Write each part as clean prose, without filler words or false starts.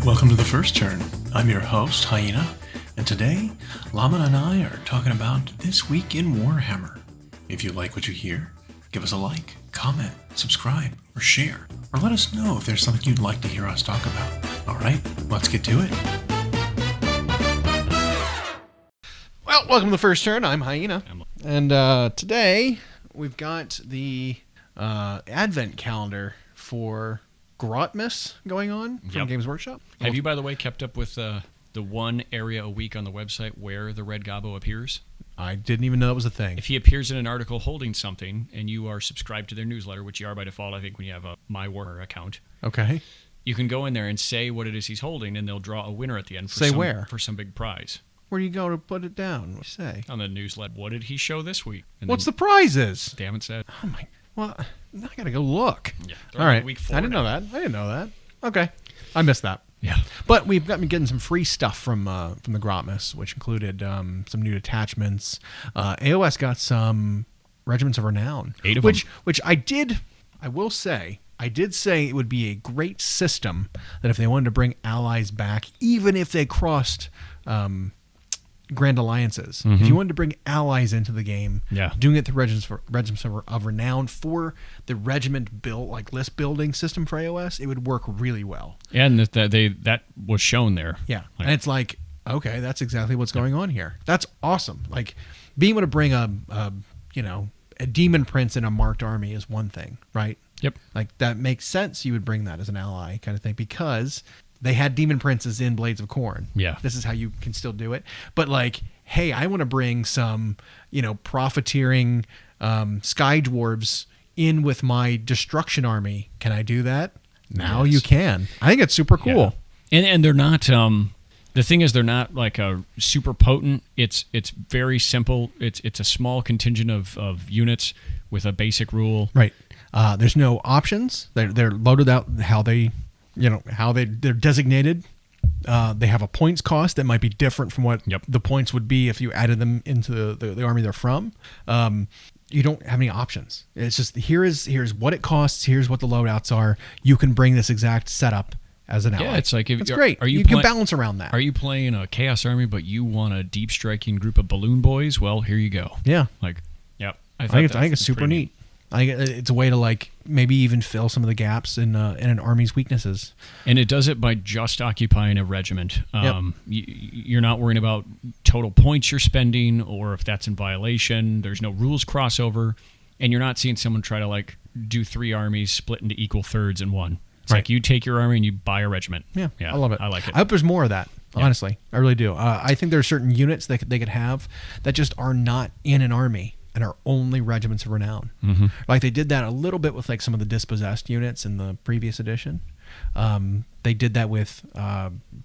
Welcome to The First Turn. I'm your host, Hyena, and today, Llama and I are talking about This Week in Warhammer. If you like what you hear, give us a like, comment, subscribe, or share, or let us know if there's something you'd like to hear us talk about. Alright, let's get to it. Well, welcome to The First Turn. I'm Hyena. And today, we've got the advent calendar for Grotmas going on from Games Workshop. Have you, by the way, kept up with the one area a week on the website where the Red Gobbo appears? I didn't even know that was a thing. If he appears in an article holding something, and you are subscribed to their newsletter, which you are by default, I think, when you have a My Warhammer account. Okay. You can go in there and say what it is he's holding, and they'll draw a winner at the end for some big prize. Where do you go to put it down? What do you say? On the newsletter. What did he show this week? And What's the prizes? They haven't said. Oh my! Well, I gotta go look. Yeah. All right. Week 4 I didn't know that. Okay. I missed that. Yeah. But we've got me getting some free stuff from the Grotmas, which included some new detachments. AOS got some Regiments of Renown. 8 of them. Which I did say it would be a great system that if they wanted to bring allies back, even if they crossed Grand Alliances. Mm-hmm. If you wanted to bring allies into the game, doing it through Regiments of Renown for the regiment build, like list building system for AOS, it would work really well. And that was shown there. Yeah, and it's like, okay, that's exactly what's going on here. That's awesome. Like being able to bring a demon prince in a marked army is one thing, right? Yep. Like that makes sense. You would bring that as an ally kind of thing because they had demon princes in Blades of Corn. Yeah. This is how you can still do it. But like, hey, I want to bring some, profiteering sky dwarves in with my destruction army. Can I do that? Now you can. I think it's super cool. Yeah. And they're not the thing is they're not like a super potent. It's very simple. It's a small contingent of units with a basic rule. Right. There's no options. They're loaded out they're designated. They have a points cost that might be different from what the points would be if you added them into the army they're from. You don't have any options. It's just here's what it costs. Here's what the loadouts are. You can bring this exact setup as an ally. Yeah, it's like it's great. You can balance around that. Are you playing a Chaos army, but you want a deep striking group of balloon boys? Well, here you go. Yeah. I think it's super neat. I think it's a way to like maybe even fill some of the gaps in an army's weaknesses. And it does it by just occupying a regiment. You're not worrying about total points you're spending or if that's in violation. There's no rules crossover. And you're not seeing someone try to like do 3 armies split into equal thirds in one. It's like you take your army and you buy a regiment. Yeah, I love it. I like it. I hope there's more of that. Honestly, I really do. I think there are certain units that they could have that just are not in an army and are only Regiments of Renown. Mm-hmm. Like they did that a little bit with like some of the dispossessed units in the previous edition. They did that with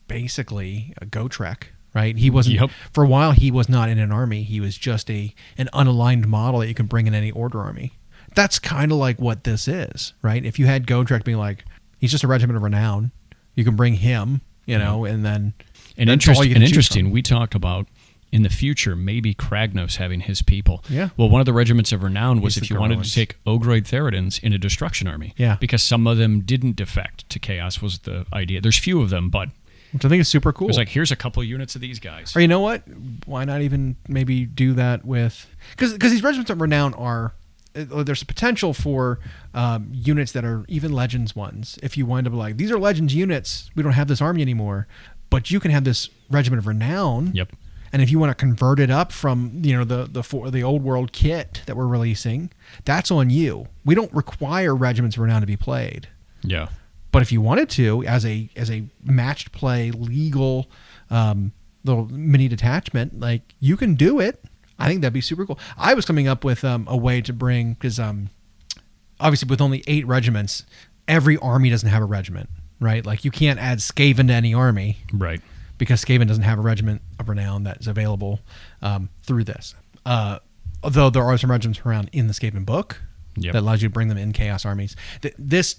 basically a Gotrek, right? He wasn't for a while. He was not in an army. He was just an unaligned model that you can bring in any order army. That's kind of like what this is, right? If you had Gotrek being like, he's just a Regiment of Renown, you can bring him, and then interesting. We talked about in the future, maybe Kragnos having his people. Yeah. Well, one of the Regiments of Renown was if you wanted to take Ogroid Theridans in a destruction army. Yeah. Because some of them didn't defect to Chaos was the idea. There's few of them, but which I think is super cool. It's like, here's a couple units of these guys. Or you know what? Why not even maybe do that with... Because these Regiments of Renown are... There's a potential for units that are even Legends ones. If you wind up like, these are Legends units, we don't have this army anymore, but you can have this Regiment of Renown. Yep. And if you want to convert it up from the old world kit that we're releasing, that's on you. We don't require Regiments of Renown to be played. Yeah. But if you wanted to, as a matched play legal little mini detachment, like you can do it. I think that'd be super cool. I was coming up with a way to bring, because obviously with only 8 regiments, every army doesn't have a regiment, right? Like you can't add Skaven to any army. Right. Because Skaven doesn't have a Regiment of Renown that is available through this. Although there are some Regiments of Renown in the Skaven book that allows you to bring them in Chaos armies. This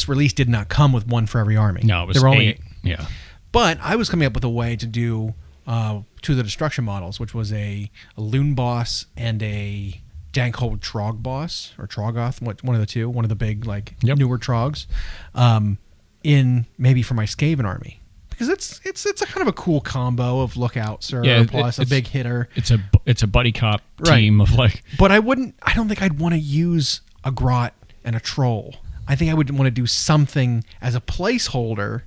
release did not come with one for every army. No, it was there were only 8. Yeah. But I was coming up with a way to do 2 of the destruction models, which was a Loon Boss and a Dankhold Trog Boss, or Trogoth, one of the two, one of the big newer Trogs. in maybe for my Skaven army. Because it's a kind of a cool combo of lookout sir plus a big hitter. It's a buddy cop team of like. But I don't think I'd want to use a grot and a troll. I think I would want to do something as a placeholder.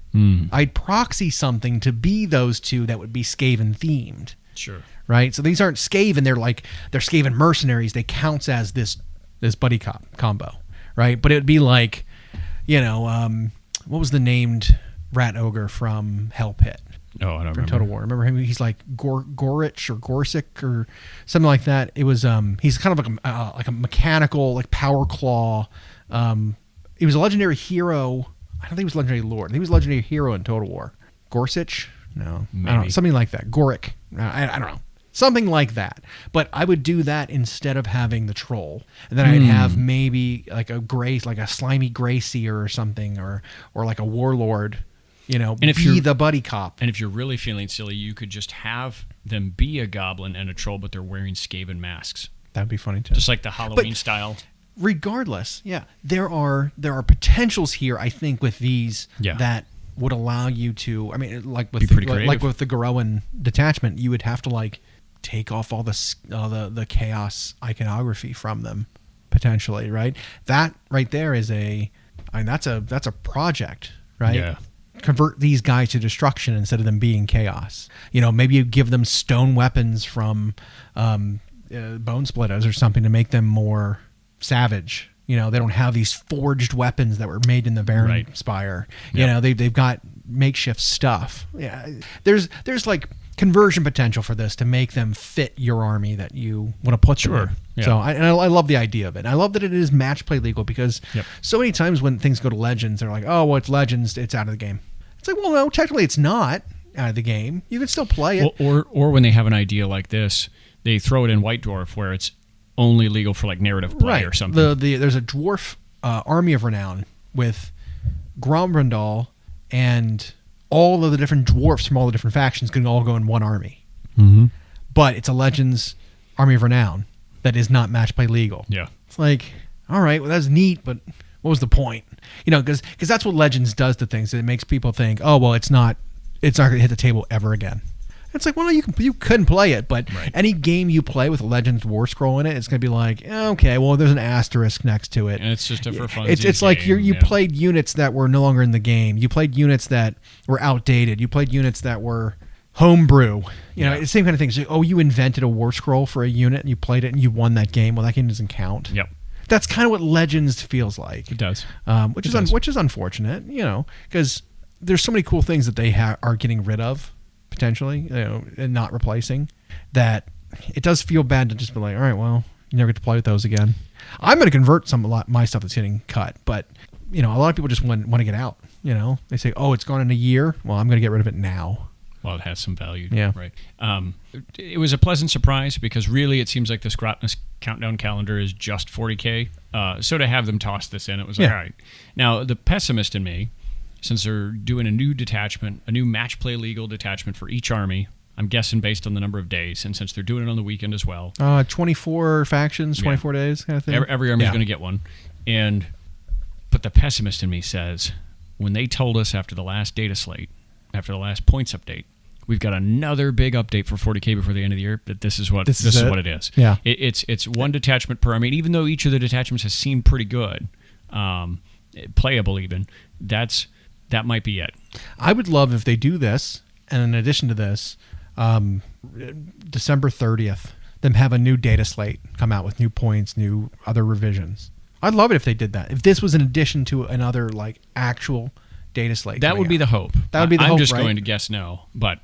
I'd proxy something to be those two that would be Skaven themed. Sure. Right. So these aren't Skaven. They're Skaven mercenaries. They count as this buddy cop combo. Right. But it would be like, what was the named rat ogre from Hell Pit? Oh, I don't remember. Total War. Remember him? He's like Gorich or Gorsic or something like that. It was he's kind of like a mechanical like power claw. He was a legendary hero. I don't think he was legendary lord. He was a legendary hero in Total War. Gorsich? No, maybe. I don't know, something like that. Goric? I don't know. Something like that. But I would do that instead of having the troll. And then I'd have maybe like a slimy gray seer or something, or like a warlord, and if be the buddy cop. And if you're really feeling silly, you could just have them be a goblin and a troll, but they're wearing Skaven masks. That'd be funny too. Just like the Halloween style. Regardless, there are potentials here, I think, with these that would allow you to. I mean, like with the Garoan detachment, you would have to like take off all the chaos iconography from them potentially, right? That right there is that's a project, right? Yeah. Convert these guys to destruction instead of them being chaos. Maybe you give them stone weapons from Bone Splitters or something to make them more savage. They don't have these forged weapons that were made in the Baron Spire. Yep. They've got makeshift stuff. Yeah, there's like conversion potential for this to make them fit your army that you want to put them in. Yeah. So I love the idea of it. And I love that it is match play legal because so many times when things go to Legends, they're like, oh, well, it's Legends, it's out of the game. It's like, well, no, technically it's not out of the game. You can still play it. Or when they have an idea like this, they throw it in White Dwarf where it's only legal for like narrative play or something. There's a dwarf army of renown with Grombrandal and all of the different dwarfs from all the different factions can all go in one army. Mm-hmm. But it's a Legends army of renown that is not match play legal. Yeah. It's like, all right, well, that's neat, but what was the point? Because that's what Legends does to things. It makes people think, oh, well, it's not going to hit the table ever again. It's like, well, no, you couldn't play it, but any game you play with a Legends War Scroll in it, it's going to be like, okay, well, there's an asterisk next to it. And it's just a for fun. It's like you played units that were no longer in the game. You played units that were outdated. You played units that were homebrew. It's the same kind of thing. So, you invented a War Scroll for a unit and you played it and you won that game. Well, that game doesn't count. Yep. That's kind of what Legends feels like. It does. Which is unfortunate, because there's so many cool things that they are getting rid of. Potentially, and not replacing, that it does feel bad to just be like, all right, well, you never get to play with those again. I'm going to convert my stuff that's getting cut, but a lot of people just want to get out. They say, oh, it's gone in a year. Well, I'm going to get rid of it now. Well, it has some value. Yeah. Right. It was a pleasant surprise because really it seems like this Grotmas countdown calendar is just 40K. So to have them toss this in, it was like, all right. Now, the pessimist in me, since they're doing a new detachment, a new match play legal detachment for each army, I'm guessing based on the number of days, and since they're doing it on the weekend as well. 24 factions, 24 days kind of thing. Every army's going to get one. But the pessimist in me says, when they told us after the last data slate, after the last points update, we've got another big update for 40K before the end of the year, that this is what it is. Yeah. It's one detachment per army. Even though each of the detachments has seemed pretty good, playable even, that might be it. I would love if they do this, and in addition to this, December 30th, them have a new data slate come out with new points, new other revisions. I'd love it if they did that. If this was in addition to another like actual data slate. That would be the hope. That would be the hope, I'm just right? going to guess no. But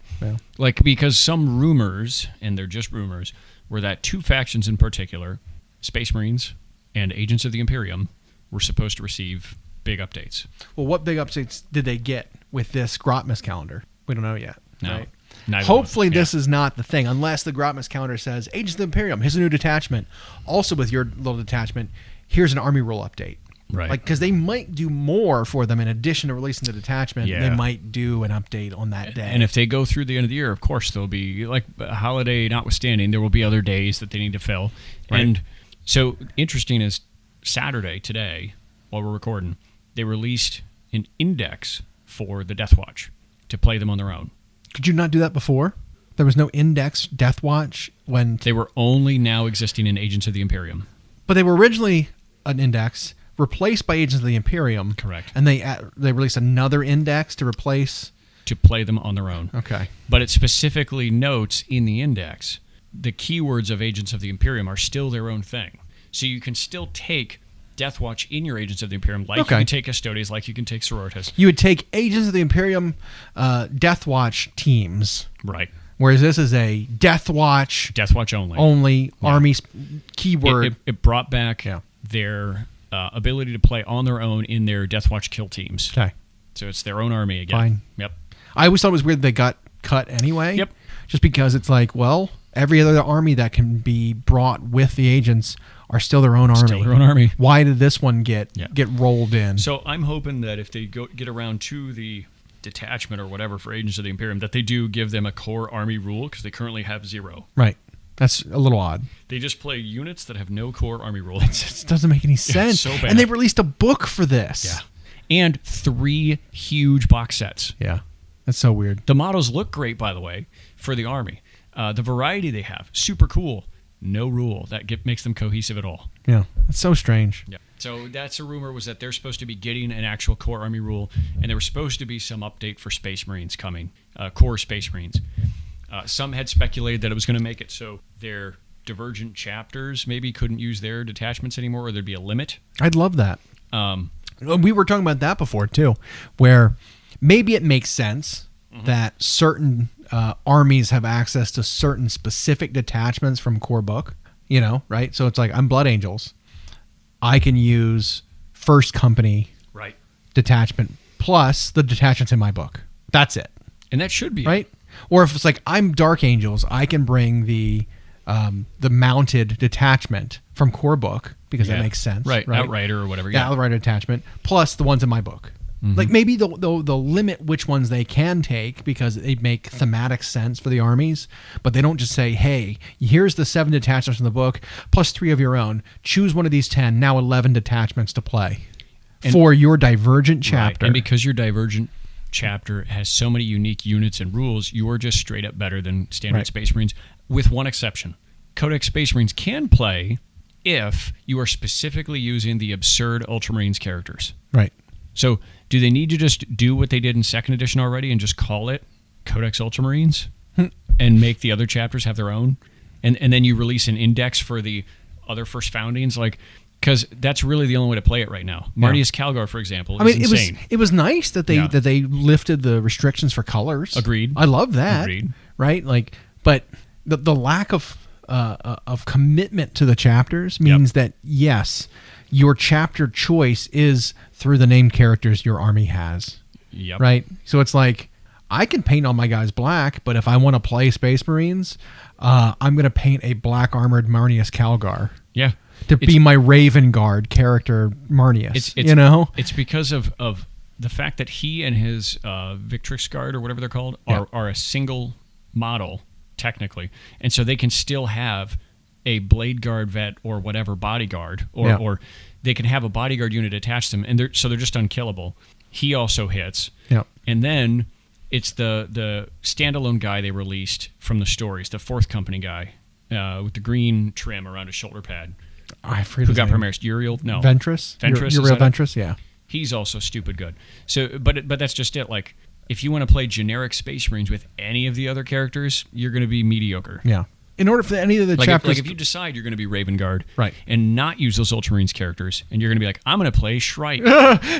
because some rumors, and they're just rumors, were that two factions in particular, Space Marines and Agents of the Imperium, were supposed to receive big updates. Well, what big updates did they get with this Grotmas calendar? We don't know yet. No. Right? Hopefully this is not the thing, unless the Grotmas calendar says, Agents of the Imperium, here's a new detachment. Also with your little detachment, here's an army rule update. Right. Because they might do more for them in addition to releasing the detachment. Yeah. They might do an update on that day. And if they go through the end of the year, of course, there'll be, like a holiday notwithstanding, there will be other days that they need to fill. Right. And so interesting is Saturday, today, while we're recording, they released an index for the Death Watch to play them on their own. Could you not do that before? There was no index Death Watch when... They were only now existing in Agents of the Imperium. But they were originally an index replaced by Agents of the Imperium. Correct. And they released another index to replace... To play them on their own. Okay. But it specifically notes in the index the keywords of Agents of the Imperium are still their own thing. So you can still take Death Watch in your Agents of the Imperium, like you can take Custodes, like you can take Sororitas. You would take Agents of the Imperium Death Watch teams. Right. Whereas this is a Death Watch only army keyword. It brought back their ability to play on their own in their Death Watch kill teams. Okay. So it's their own army again. Fine. Yep. I always thought it was weird they got cut anyway. Yep. Just because it's like, well, every other army that can be brought with the agents are still their own army. Still their own army. Why did this one get rolled in? So I'm hoping that if they get around to the detachment or whatever for Agents of the Imperium, that they do give them a core army rule, because they currently have 0. Right. That's a little odd. They just play units that have no core army rule. It just doesn't make any sense. So bad. And they released a book for this. Yeah. And 3 huge box sets. Yeah. That's so weird. The models look great, by the way, for the army. The variety they have, super cool. No rule that makes them cohesive at all. Yeah. It's so strange. Yeah. So that's a rumor, was that they're supposed to be getting an actual core army rule, and there was supposed to be some update for Space Marines coming, core Space Marines. Some had speculated that it was going to make it so their divergent chapters maybe couldn't use their detachments anymore, or there'd be a limit. I'd love that. We were talking about that before, too, where maybe it makes sense that certain armies have access to certain specific detachments from core book, right? So it's like, I'm Blood Angels. I can use first company detachment plus the detachments in my book. That's it. And that should be right. Or if it's like, I'm Dark Angels, I can bring the mounted detachment from core book, because that makes sense. Right. Outrider or whatever. Yeah, Outrider detachment plus the ones in my book. Like maybe they'll limit which ones they can take, because they make thematic sense for the armies, but they don't just say, hey, here's the 7 detachments from the book plus 3 of your own. Choose one of these 10, now 11 detachments to play for your divergent chapter. Right. And because your divergent chapter has so many unique units and rules, you are just straight up better than standard Space Marines, with one exception. Codex Space Marines can play if you are specifically using the absurd Ultramarines characters. Right. So do they need to just do what they did in 2nd edition already and just call it Codex Ultramarines and make the other chapters have their own? And then you release an index for the other first foundings? Because that's really the only way to play it right now. Martius Calgar, for example, is insane. It was nice that they lifted the restrictions for colors. Agreed. I love that. Agreed. Right? But the lack of commitment to the chapters means that, yes, your chapter choice is through the named characters your army has. Yep. Right? So it's like, I can paint all my guys black, but if I want to play Space Marines, I'm going to paint a black armored Marnius Calgar. Yeah. To be my Raven Guard character, Marnius. It's because of the fact that he and his Victrix Guard, or whatever they're called, are a single model, technically. And so they can still have a Blade Guard vet or whatever bodyguard, or they can have a bodyguard unit attached to them, and they're just unkillable. He also hits. Yeah. And then it's the standalone guy they released from the stories, the 4th Company guy with the green trim around his shoulder pad. I forget who got Primaris? Uriel? No. Ventress? Uriel Ventress, yeah. He's also stupid good. So, but that's just it. Like, if you want to play generic Space Marines with any of the other characters, you're going to be mediocre. Yeah. In order for any of the chapters... if you decide you're going to be Raven Guard, right, and not use those Ultramarines characters, and you're going to be like, I'm going to play Shrike.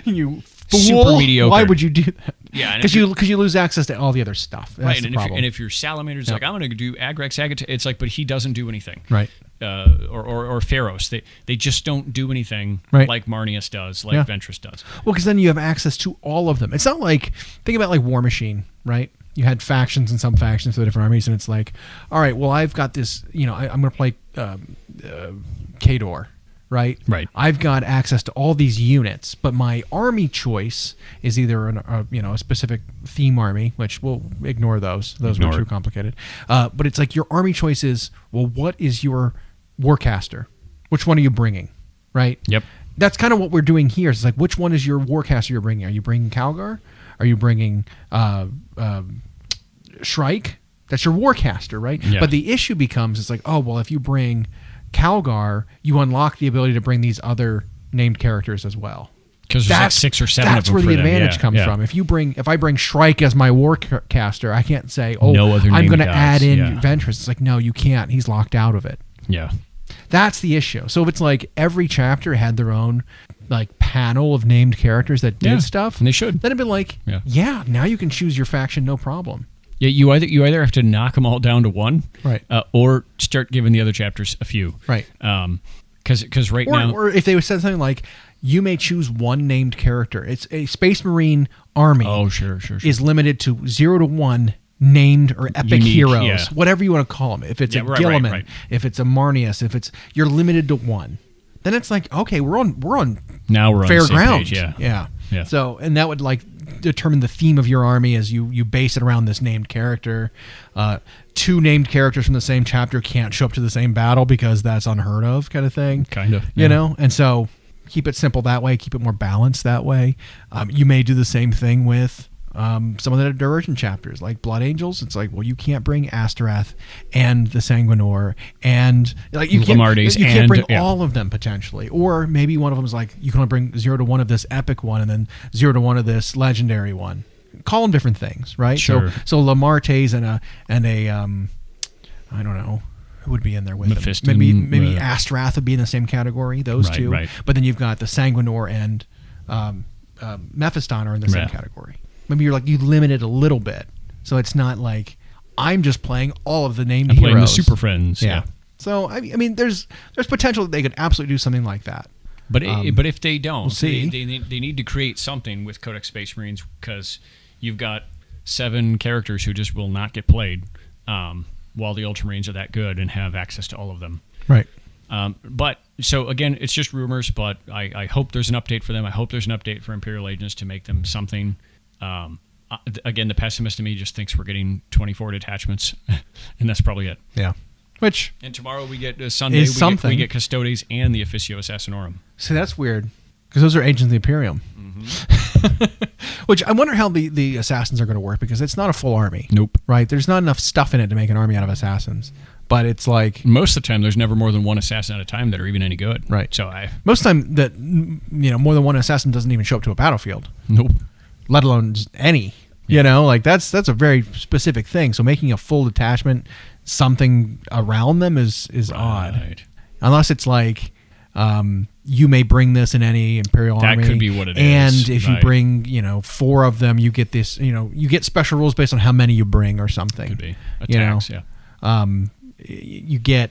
You fool. Super mediocre. Why would you do that? Yeah. Because you lose access to all the other stuff. That's right, the problem. And if you're Salamander's like, I'm going to do Agrax Agate, it's like, but he doesn't do anything. Right. Or Pharaohs. They just don't do anything like Marnius does, like Ventress does. Well, because then you have access to all of them. It's not like, think about like War Machine, right? You had factions and some factions for the different armies, and it's like, all right, well, I've got this, I'm going to play Khador, right? Right. I've got access to all these units, but my army choice is either a specific theme army, which we'll ignore those. Those are too complicated. But it's like your army choice is, well, what is your Warcaster? Which one are you bringing? Right? Yep. that's kind of what we're doing here. It's like, which one is your warcaster you're bringing? Are you bringing Calgar? Are you bringing Shrike? That's your warcaster, right? Yeah. But the issue becomes, it's like, oh, well, if you bring Calgar, you unlock the ability to bring these other named characters as well. Because there's like 6 or 7 of them. That's where the advantage comes from. If I bring Shrike as my warcaster, I can't say, oh, no other I'm going to guys. add in Ventress. It's like, no, you can't. He's locked out of it. Yeah. That's the issue. So if it's like every chapter had their own like panel of named characters that did stuff, and they should, then it'd be like, now you can choose your faction, no problem. Yeah, you either have to knock them all down to one, right, or start giving the other chapters a few, right. Because right now, or if they would said something like, you may choose one named character. It's a Space Marine army. Oh, sure. Is limited to 0 to 1 named or epic unique, heroes, whatever you want to call them. If it's a Gilliman, right. if it's a Marnius, you're limited to 1. Then it's like, okay, we're on now we're fair on the same ground. Page, yeah. So, and that would like determine the theme of your army as you base it around this named character. 2 named characters from the same chapter can't show up to the same battle because that's unheard of, kind of thing. Kind of, you know. And so, keep it simple that way. Keep it more balanced that way. You may do the same thing with some of the divergent chapters, like Blood Angels. It's like, well, you can't bring Asterath and the Sanguinor, and like you can't bring all of them potentially. Or maybe one of them is like, you can only bring 0 to 1 of this epic one, and then 0 to 1 of this legendary one. Call them different things, right? Sure. So Lamartes and a I don't know who would be in there with Mephiston, them. Maybe Asterath would be in the same category. Those two, right. But then you've got the Sanguinor and Mephiston are in the same category. Maybe you limit it a little bit, so it's not like I'm just playing all of the named heroes. Playing the Super Friends. Yeah. So I mean, there's potential that they could absolutely do something like that. But if they don't, we'll see. They need to create something with Codex Space Marines, because you've got 7 characters who just will not get played, while the Ultramarines are that good and have access to all of them. Right. But so again, it's just rumors. But I hope there's an update for them. I hope there's an update for Imperial Agents to make them something. Again, the pessimist in me just thinks we're getting 24 detachments, and that's probably it. Yeah. And tomorrow we get Sunday. We get Custodes and the Officio Assassinorum. See, that's weird, because those are Agents of the Imperium. Mm-hmm. Which I wonder how the assassins are going to work, because it's not a full army. Nope. Right? There's not enough stuff in it to make an army out of assassins. But it's like, most of the time, there's never more than 1 assassin at a time that are even any good. Right. So most of the time that more than 1 assassin doesn't even show up to a battlefield. Nope. Let alone any. Like that's a very specific thing. So making a full detachment something around them is odd. Unless it's like, you may bring this in any Imperial army. That could be what it is. And if you bring, 4 of them, you get this, you get special rules based on how many you bring or something. Could be. Attacks, you get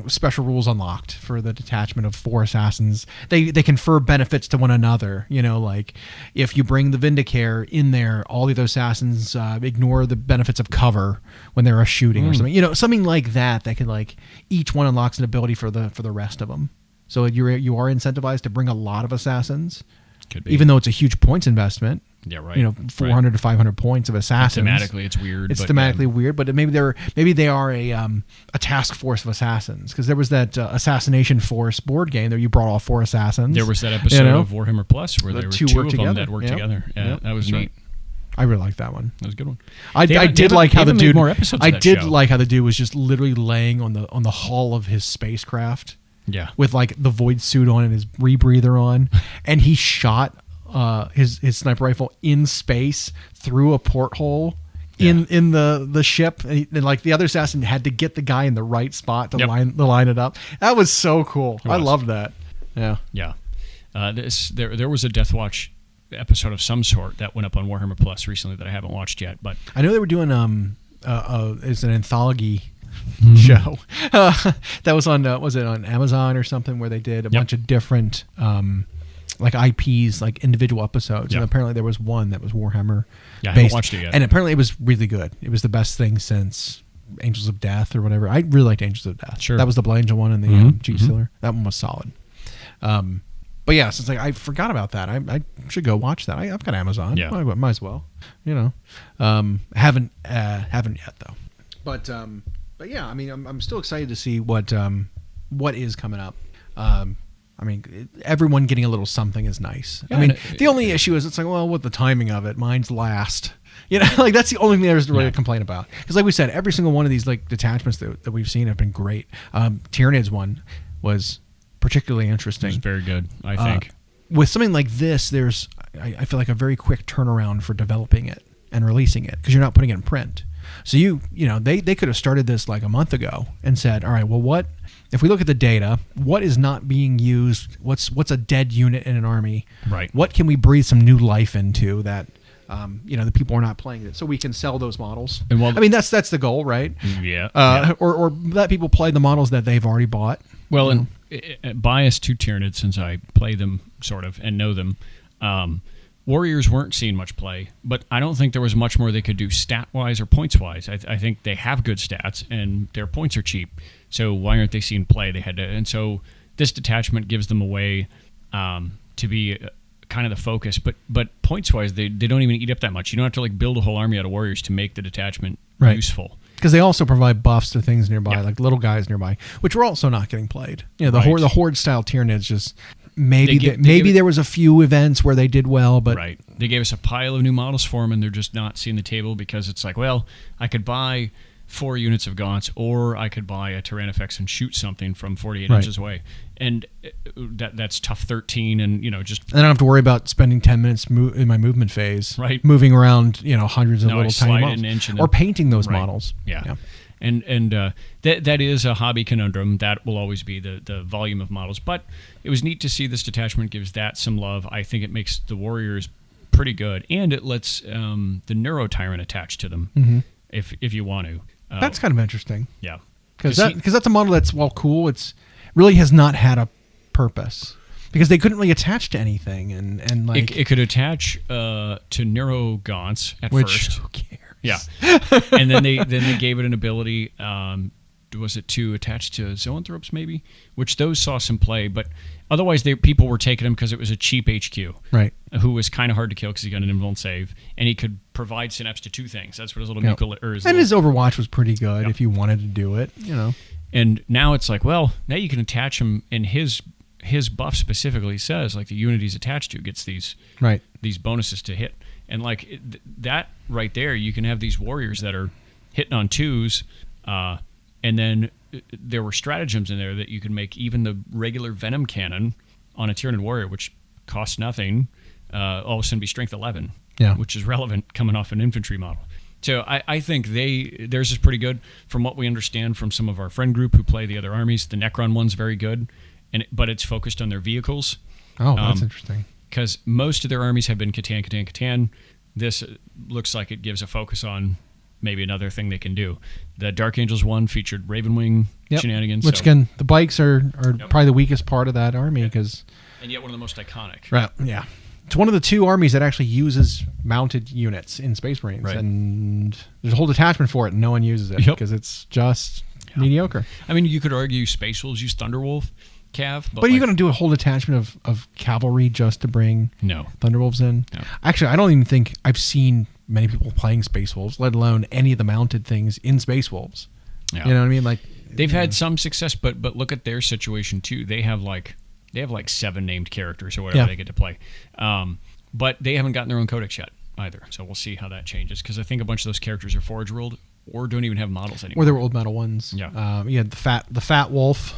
special rules unlocked for the detachment of 4 assassins. They confer benefits to one another. Like if you bring the Vindicare in there, all the other assassins ignore the benefits of cover when they're shooting or something. Something like that. That could like each one unlocks an ability for the rest of them. So you are incentivized to bring a lot of assassins, could be. Even though it's a huge points investment. Yeah, right. 400 to 500 points of assassins. Thematically, it's weird. It's thematically weird, but maybe they are a task force of assassins, because there was that Assassination Force board game that you brought all 4 assassins. There was that episode of Warhammer Plus where there were 2 of them that worked Yep. together. Yeah, Yep. that was neat. Right. I really liked that one. That was a good one. I did like how the dude. More episodes I of that did show. like how the dude was just literally laying on the hull of his spacecraft. Yeah. With like the void suit on and his rebreather on, and he shot his sniper rifle in space through a porthole in the ship, and like the other assassin had to get the guy in the right spot to line it up. That was so cool. I loved that. Yeah. There was a Death Watch episode of some sort that went up on Warhammer Plus recently that I haven't watched yet, but I know they were doing it's an anthology show that was on was it on Amazon or something, where they did a bunch of different like IPs, like individual episodes. And apparently there was one that was Warhammer based. I haven't watched it yet. And apparently it was really good. It was the best thing since Angels of Death or whatever. I really liked Angels of Death. Sure. That was the Blood Angel one and the G Sealer. That one was solid. But yeah, so it's like I forgot about that. I should go watch that. I've got Amazon. Yeah. Might as well. Haven't yet though. But yeah, I mean, I'm still excited to see what is coming up. I mean, everyone getting a little something is nice. Yeah, I mean, the only issue is it's like, well, with the timing of it, mine's last. You know, like that's the only thing there's really to complain about. Because like we said, every single one of these like detachments that we've seen have been great. Tyranids one was particularly interesting. It was very good, I think. With something like this, there's I feel like a very quick turnaround for developing it and releasing it because you're not putting it in print. So you know they could have started this like a month ago and said, all right, well, what if we look at the data? What is not being used? What's a dead unit in an army? Right. What can we breathe some new life into that? The people are not playing it, so we can sell those models. And I mean, that's the goal, right? Yeah. Or let people play the models that they've already bought. Well, and bias to Tyranids, since I play them sort of and know them, Warriors weren't seeing much play, but I don't think there was much more they could do stat-wise or points-wise. I think they have good stats, and their points are cheap, so why aren't they seeing play? They had to, and so this detachment gives them a way to be kind of the focus, but points wise they don't even eat up that much. You don't have to like build a whole army out of warriors to make the detachment useful, because they also provide buffs to things nearby, like little guys nearby, which were also not getting played. You know, the horde style Tyranids just maybe there was a few events where they did well, but they gave us a pile of new models for them, and they're just not seeing the table because it's like, well, I could buy 4 units of Gaunts, or I could buy a Tyrannifex and shoot something from 48 inches away, and that's tough 13, and just I don't have to worry about spending 10 minutes in my movement phase, moving around hundreds of little tiny models, or painting those models. Yeah. And that is a hobby conundrum. That will always be the volume of models, but it was neat to see this detachment gives that some love. I think it makes the warriors pretty good, and it lets the Neuro Tyrant attach to them if you want to. That's kind of interesting. Yeah. Because that's a model that's, well, cool. It's really has not had a purpose because they couldn't really attach to anything. And like it could attach to Neuro Gaunts at first. Who cares? Yeah. And then they gave it an ability, was it to attach to Zoanthropes maybe? Which those saw some play, but otherwise people were taking him because it was a cheap HQ. Right. Who was kind of hard to kill because he got an invuln save, and he could provide synapse to 2 things. That's what his little nuclear... his Overwatch was pretty good if you wanted to do it, And now it's like, well, now you can attach him, and his buff specifically says, like, the unit he's attached to gets these bonuses to hit. And, like, that right there, you can have these warriors that are hitting on 2s, and then there were stratagems in there that you could make even the regular Venom Cannon on a Tyranid warrior, which costs nothing, all of a sudden be strength 11, which is relevant coming off an infantry model. So I think theirs is pretty good. From what we understand from some of our friend group who play the other armies, the Necron one's very good, but it's focused on their vehicles. Oh, that's interesting. Because most of their armies have been Catan. This looks like it gives a focus on maybe another thing they can do. The Dark Angels one featured Ravenwing shenanigans. Which, again, the bikes are probably the weakest part of that army. And yet one of the most iconic. Right, yeah. It's one of the 2 armies that actually uses mounted units in Space Marines. Right. And there's a whole detachment for it, and no one uses it because it's just mediocre. I mean, you could argue Space Wolves use Thunderwolf Cav. But you're going to do a whole detachment of cavalry just to bring Thunderwolves in? No. Actually, I don't even think I've seen many people playing Space Wolves, let alone any of the mounted things in Space Wolves. Yeah. You know what I mean? Like they've had some success, but look at their situation too. They have like 7 named characters or whatever they get to play, but they haven't gotten their own codex yet either. So we'll see how that changes because I think a bunch of those characters are Forge World or don't even have models anymore. Or they were old metal ones. Yeah. You had the fat wolf.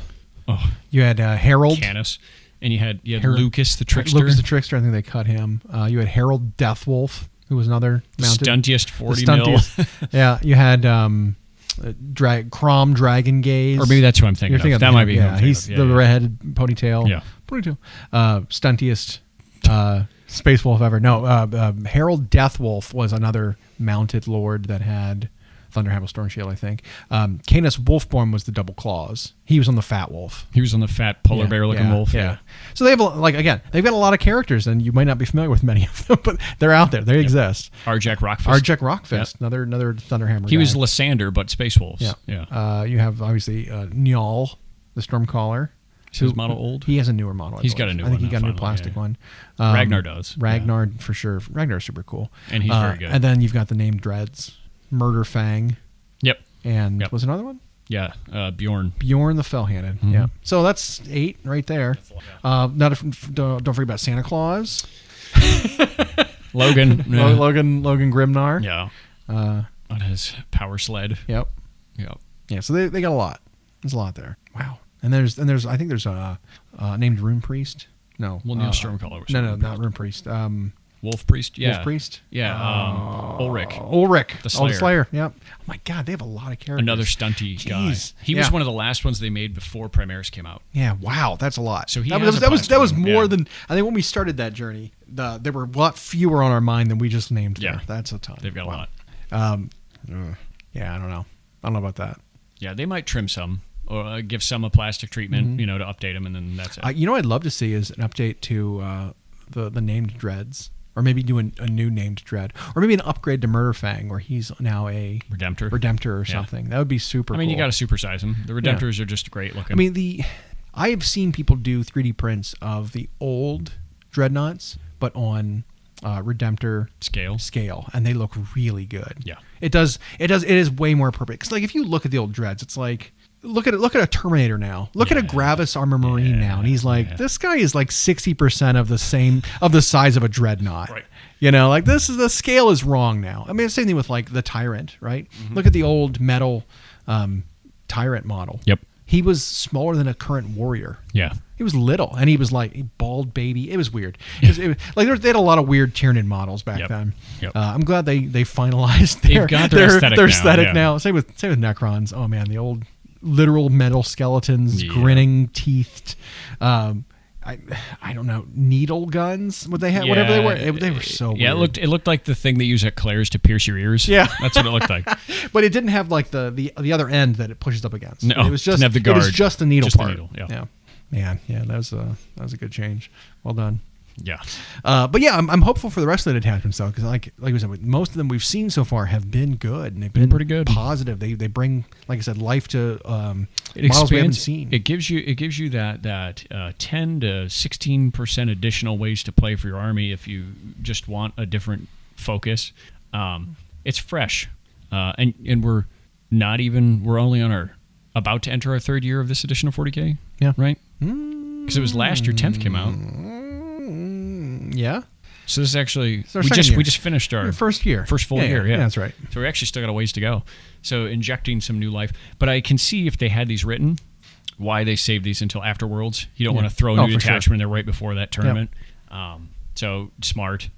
Oh. You had Harold Canis, and you had Lucas the Trickster. Lucas the Trickster. I think they cut him. You had Harold Deathwolf, who was another mounted. Stuntiest 40 mil. Yeah, you had Crom Dragon Gaze. Or maybe that's who I'm thinking of. That might be. Yeah, he's the redheaded ponytail. Yeah, ponytail. Stuntiest Space Wolf ever. No, Harold Deathwolf was another mounted lord that had Thunderhammer Storm Shield, I think. Canis Wolfborn was the double claws. He was on the fat wolf. He was on the fat polar bear looking wolf. Yeah. So they have they've got a lot of characters, and you might not be familiar with many of them, but they're out there. They exist. Arjak Rockfist. Another Thunderhammer. He was Lysander, but Space Wolves. Yeah. You have obviously Njal, the Stormcaller. Is his model old? He has a newer model. He's got a new one. I think he got a new plastic one. Ragnar does. Ragnar for sure. Ragnar's super cool. And he's very good. And then you've got the named Dreads. Murder Fang. Yep. And was another one? Yeah, Bjorn. Bjorn the Fell-Handed. Mm-hmm. Yeah. So that's 8 right there. Don't forget about Santa Claus. Logan. Yeah. Logan Grimnar. Yeah. On his power sled. Yep. Yep. Yeah. So they got a lot. There's a lot there. Wow. And there's I think there's a named Rune Priest. No. Well, Neil Stormcaller was No, not Rune Priest. Wolf Priest. Yeah. Wolf Priest. Yeah. Ulrich. Ulrich. The Slayer. The Slayer. Yep. Oh my God, they have a lot of characters. Another stunty guy. He was one of the last ones they made before Primaris came out. Yeah. Wow, that's a lot. So that was more than I think when we started that journey. There were a lot fewer on our mind than we just named. Yeah. There. That's a ton. They've got a lot. Yeah, I don't know. I don't know about that. Yeah, they might trim some or give some a plastic treatment, to update them, and then that's it. What I'd love to see is an update to the named dreads, or maybe do a new named dread, or maybe an upgrade to Murderfang, where he's now a Redemptor or something. That would be super. I mean, cool. you got to supersize them. The Redemptors are just great looking. I mean, I have seen people do 3D prints of the old Dreadnoughts, but on Redemptor scale, and they look really good. Yeah, it is way more perfect. Because like if you look at the old Dreads, it's like look at a Terminator now. Look at a Gravis Armor Marine now, and he's like this guy is like 60% of the size of a Dreadnought. Right. Like the scale is wrong now. I mean, same thing with like the Tyrant, right? Mm-hmm. Look at the old metal Tyrant model. Yep. He was smaller than a current warrior. Yeah. He was little, and he was like a bald baby. It was weird. They had a lot of weird Tyranid models back then. Yep. I'm glad they finalized They've got their aesthetic now. Same with Necrons. Oh man, the old literal metal skeletons, grinning teethed. I don't know, needle guns. What they had, whatever they were. They were so weird. Yeah, it looked like the thing they use at Claire's to pierce your ears. Yeah, that's what it looked like. But it didn't have like the other end that it pushes up against. No, it was just didn't have the guard. It was just the needle part. The needle, yeah. Man, that was a good change. Well done. Yeah. But yeah, I'm hopeful for the rest of the detachments though, because like we said, most of them we've seen so far have been good and they've been pretty good, positive. They bring, like I said, life to it models we haven't expands, seen. It gives you that 10 to 16% additional ways to play for your army if you just want a different focus. It's fresh, and we're only on our about to enter our third year of this edition of 40K. Yeah. Right. Because it was last year 10th came out. Yeah. So this is actually we just finished our first full year. Yeah, that's right. So we actually still got a ways to go. So injecting some new life, but I can see if they had these written, why they saved these until after Worlds. You don't want to throw a new detachment in there right before that tournament. Yep. So smart,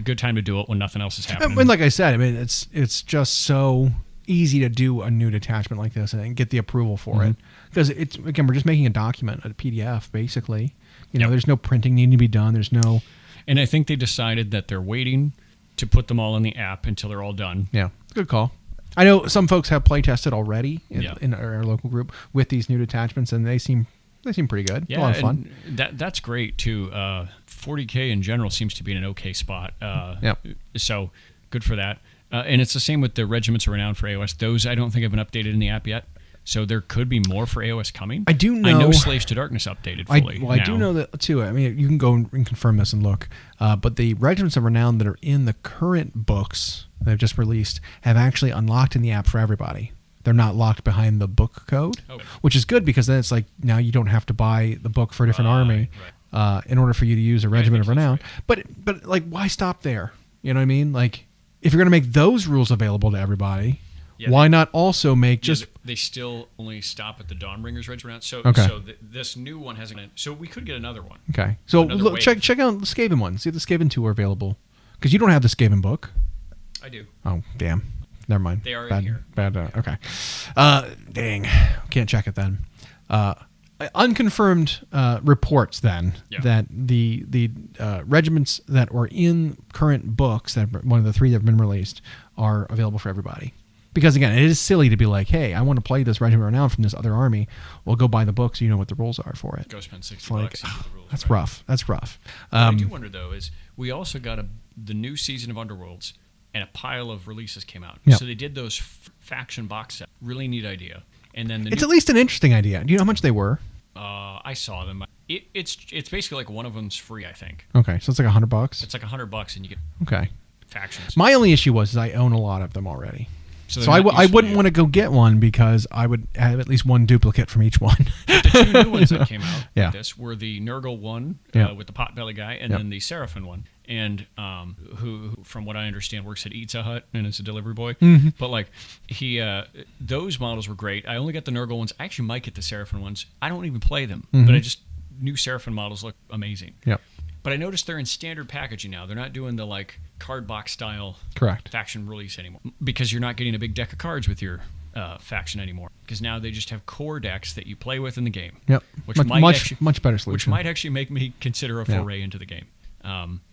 good time to do it when nothing else is happening. And like I said, I mean it's just so easy to do a new detachment like this and get the approval for it, because it's, again, we're just making a document, a PDF basically. There's no printing needing to be done. There's no. And I think they decided that they're waiting to put them all in the app until they're all done. Yeah, good call. I know some folks have play tested already in our local group with these new detachments, and they seem pretty good. Yeah, a lot of fun. That's great too. 40K in general seems to be in an okay spot. So good for that. And it's the same with the Regiments of Renown for AOS. Those I don't think have been updated in the app yet. So there could be more for AOS coming. I do know. I know Slaves to Darkness updated fully. I do know that too. I mean, you can go and confirm this and look. But the Regiments of Renown that are in the current books that they've just released have actually unlocked in the app for everybody. They're not locked behind the book code, which is good, because then it's like now you don't have to buy the book for a different army in order for you to use a Regiment of Renown. Right. But like, why stop there? You know what I mean? Like, if you're going to make those rules available to everybody. Yeah, why not also make just... They still only stop at the Dawnbringers Regiment. So this new one hasn't... So we could get another one. Okay. So look, check out the Skaven one. See if the Skaven 2 are available. Because you don't have the Skaven book. I do. Oh, damn. Never mind. They are in here. Okay. Dang. Can't check it then. Unconfirmed reports then that the regiments that are in current books, that one of the 3 that have been released, are available for everybody. Because again, it is silly to be like, hey, I want to play this Regiment of Renown from this other army. Well, go buy the book so you know what the rules are for it. Go spend $60 the rules. That's rough. That's rough. What I do wonder, though, is we also got the new season of Underworlds, and a pile of releases came out. Yep. So they did those faction box sets. Really neat idea. And then it's at least an interesting idea. Do you know how much they were? I saw them. It's basically like one of them's free, I think. Okay, so it's like $100. It's like $100, and you get factions. factions. My only issue was I own a lot of them already. So So I wouldn't want to go get one because I would have at least one duplicate from each one. The two new ones that came out Yeah. with this were the Nurgle one Yeah. with the potbelly guy, and then the Seraphim one. And who, from what I understand, works at Pizza Hut and is a delivery boy. Mm-hmm. But like those models were great. I only got the Nurgle ones. I actually might get the Seraphim ones. I don't even play them, but I just new Seraphim models look amazing. Yep. But I noticed they're in standard packaging now. They're not doing the like card box style Correct. faction release anymore because you're not getting a big deck of cards with your faction anymore. Because now they just have core decks that you play with in the game. Yep. Which much better solution. Which might actually make me consider a foray into the game.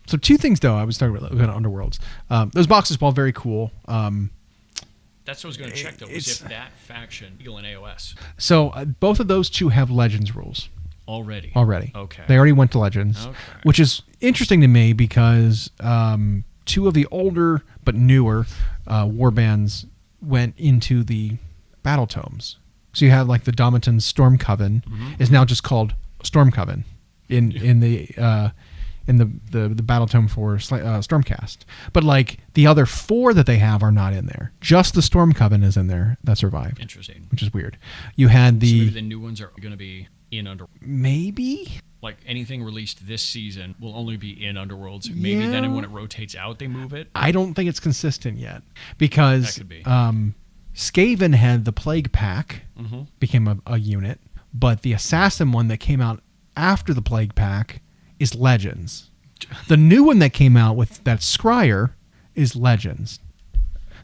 So two things though I was talking about Underworlds. Those boxes, while very cool. That's what I was going to check though. Was if that faction legal in AOS So both of those two have Legends rules. already. Okay. They already went to Legends, which is interesting to me because two of the older but newer warbands went into the battle tomes. So you have like the Domitan Storm Coven is now just called Storm Coven in the battle tome for Stormcast. But like the other four that they have are not in there. Just the Storm Coven is in there that survived. Interesting. Which is weird. You had So maybe the new ones are going to be in maybe. Like anything released this season will only be in Underworlds. Maybe then when it rotates out, they move it. I don't think it's consistent yet because That could be. Skaven had the Plague Pack, became a unit, but the Assassin one that came out after the Plague Pack is Legends. The new one that came out with that Scryer is Legends.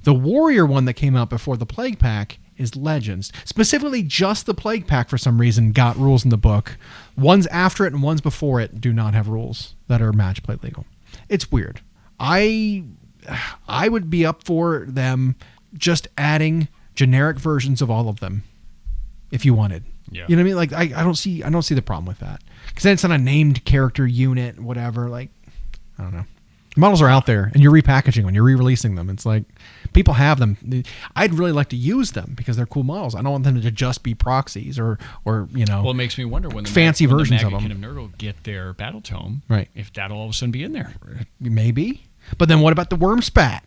The Warrior one that came out before the Plague Pack is Legends. Specifically, just the Plague Pack, for some reason, got rules in the book. Ones after it and ones before it do not have rules that are match play legal. It's weird. I would be up for them just adding generic versions of all of them if you wanted. Yeah. You know what I mean? Like I don't see the problem with that. Because then it's not a named character unit, whatever. Like, I don't know. Models are out there, and you're repackaging them, you're re-releasing them. It's like people have them. I'd really like to use them because they're cool models. I don't want them to just be proxies or you know. Well, it makes me wonder when the fancy versions of them. Kingdom Nurgle get their battle tome, right? If that'll all of a sudden be in there, maybe. But then what about the Worm Spat?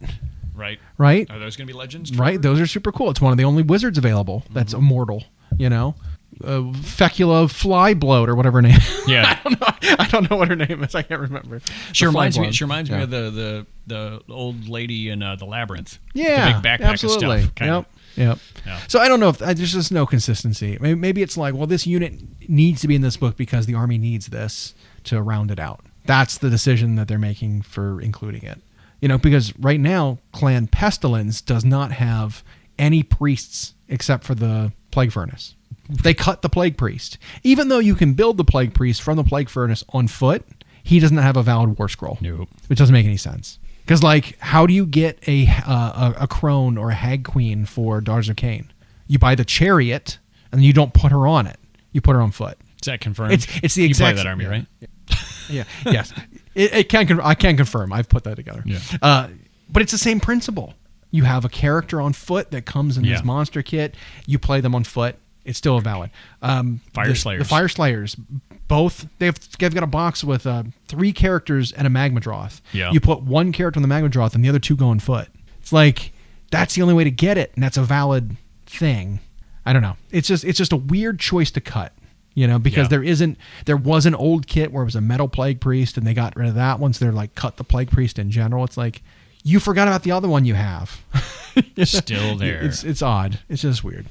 Right. Are those going to be Legends? Right. Those are super cool. It's one of the only wizards available that's immortal. You know. Fecula Flybloat or whatever her name. Yeah, I don't know what her name is. I can't remember. She reminds me of the old lady in the Labyrinth. Yeah, the big backpack absolutely. of stuff. Yep. Yeah. So I don't know if there's just no consistency. Maybe it's like, well, this unit needs to be in this book because the army needs this to round it out. That's the decision that they're making for including it. You know, because right now, Clan Pestilence does not have any priests except for the Plague Furnace. They cut the Plague Priest. Even though you can build the Plague Priest from the Plague Furnace on foot, he doesn't have a valid war scroll. Nope. It doesn't make any sense. Because, like, how do you get a crone or a hag queen for Daughters of Cain? You buy the chariot, and you don't put her on it. You put her on foot. Is that confirmed? It's the exact... You play that army, right? Yeah. Yes. I can confirm. I've put that together. Yeah. But it's the same principle. You have a character on foot that comes in this monster kit. You play them on foot. It's still valid. Fire Slayers. The Fire Slayers, both they've got a box with 3 characters and a Magmadroth. Yeah. You put one character on the Magmadroth and the other 2 go on foot. It's like that's the only way to get it, and that's a valid thing. I don't know. It's just a weird choice to cut. You know, because there was an old kit where it was a metal Plague Priest, and they got rid of that one, so they're like cut the Plague Priest in general. It's like you forgot about the other one you have. Still there. It's odd. It's just weird.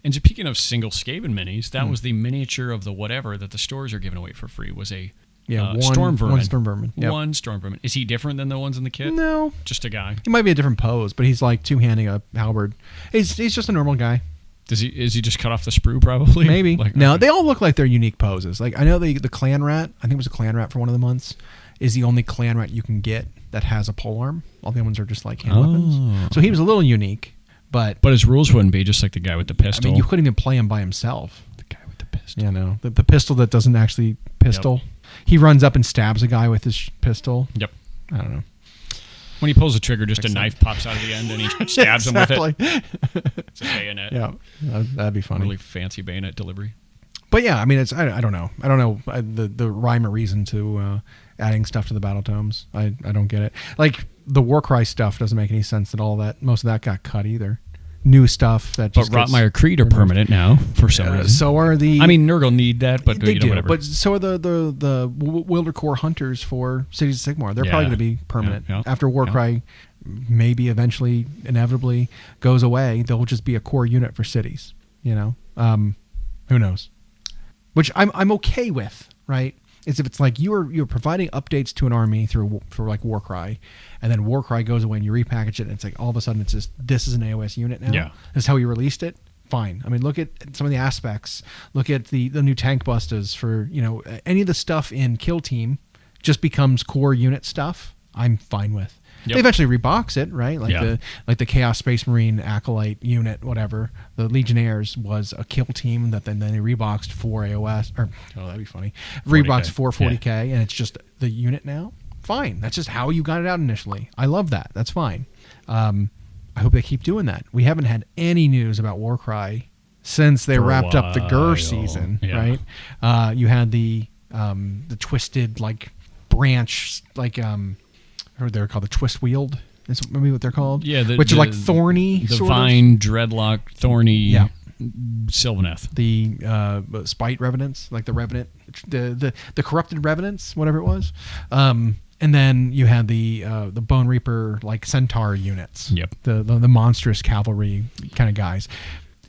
And speaking of single Skaven minis, that was the miniature of the whatever that the stores are giving away for free. Was a Storm Vermin. One Storm Vermin. Yep. One Storm Vermin. Is he different than the ones in the kit? No. Just a guy. He might be a different pose, but he's like two-handing a halberd. He's just a normal guy. Is he just cut off the sprue probably? Maybe. No, they all look like they're unique poses. Like I know the Clan Rat, I think it was a Clan Rat for one of the months, is the only Clan Rat you can get that has a polearm. All the other ones are just like hand weapons. So he was a little unique, but his rules wouldn't be just like the guy with the pistol. I mean, you couldn't even play him by himself. The guy with the pistol. You know, the pistol that doesn't actually pistol. Yep. He runs up and stabs a guy with his pistol. Yep. I don't know. When he pulls the trigger, just a knife pops out of the end and he stabs him with it. It's a bayonet. Yeah, that'd be funny. Really fancy bayonet delivery. But yeah, I mean, I don't know. I don't know the rhyme or reason to adding stuff to the battle tomes. I don't get it. Like the Warcry stuff doesn't make any sense at all. That most of that got cut either. new stuff that. But Just gets Rotmire Creed are permanent now for some reason. So are the. I mean, Nurgle need that, but they do. whatever. But so are the Wilder Core Hunters for Cities of Sigmar. They're probably going to be permanent after Warcry. Maybe eventually, inevitably goes away. They'll just be a core unit for cities. Who knows? Which I'm okay with, right? Is if it's like you're providing updates to an army for like Warcry, and then Warcry goes away and you repackage it, and it's like all of a sudden it's just this is an AOS unit now. Yeah, that's how you released it. Fine. I mean, look at some of the aspects. Look at the new tank busters for any of the stuff in Kill Team just becomes core unit stuff. I'm fine with. Yep. They eventually rebox it, right? Like the Chaos Space Marine Acolyte unit, whatever. The Legionnaires was a kill team that then they reboxed for AOS, or that'd be funny. Reboxed for 40K, and it's just the unit now. Fine, that's just how you got it out initially. I love that. That's fine. I hope they keep doing that. We haven't had any news about Warcry since they wrapped up the Gur season, right? You had the twisted branch they're called the twist wield. Is maybe what they're called. Yeah, which are like thorny, the vine, dreadlock, thorny. Sylvaneth. The spite revenants, like the revenant, the corrupted revenants, whatever it was. And then you had the Bone Reaper like centaur units. Yep. The monstrous cavalry kind of guys.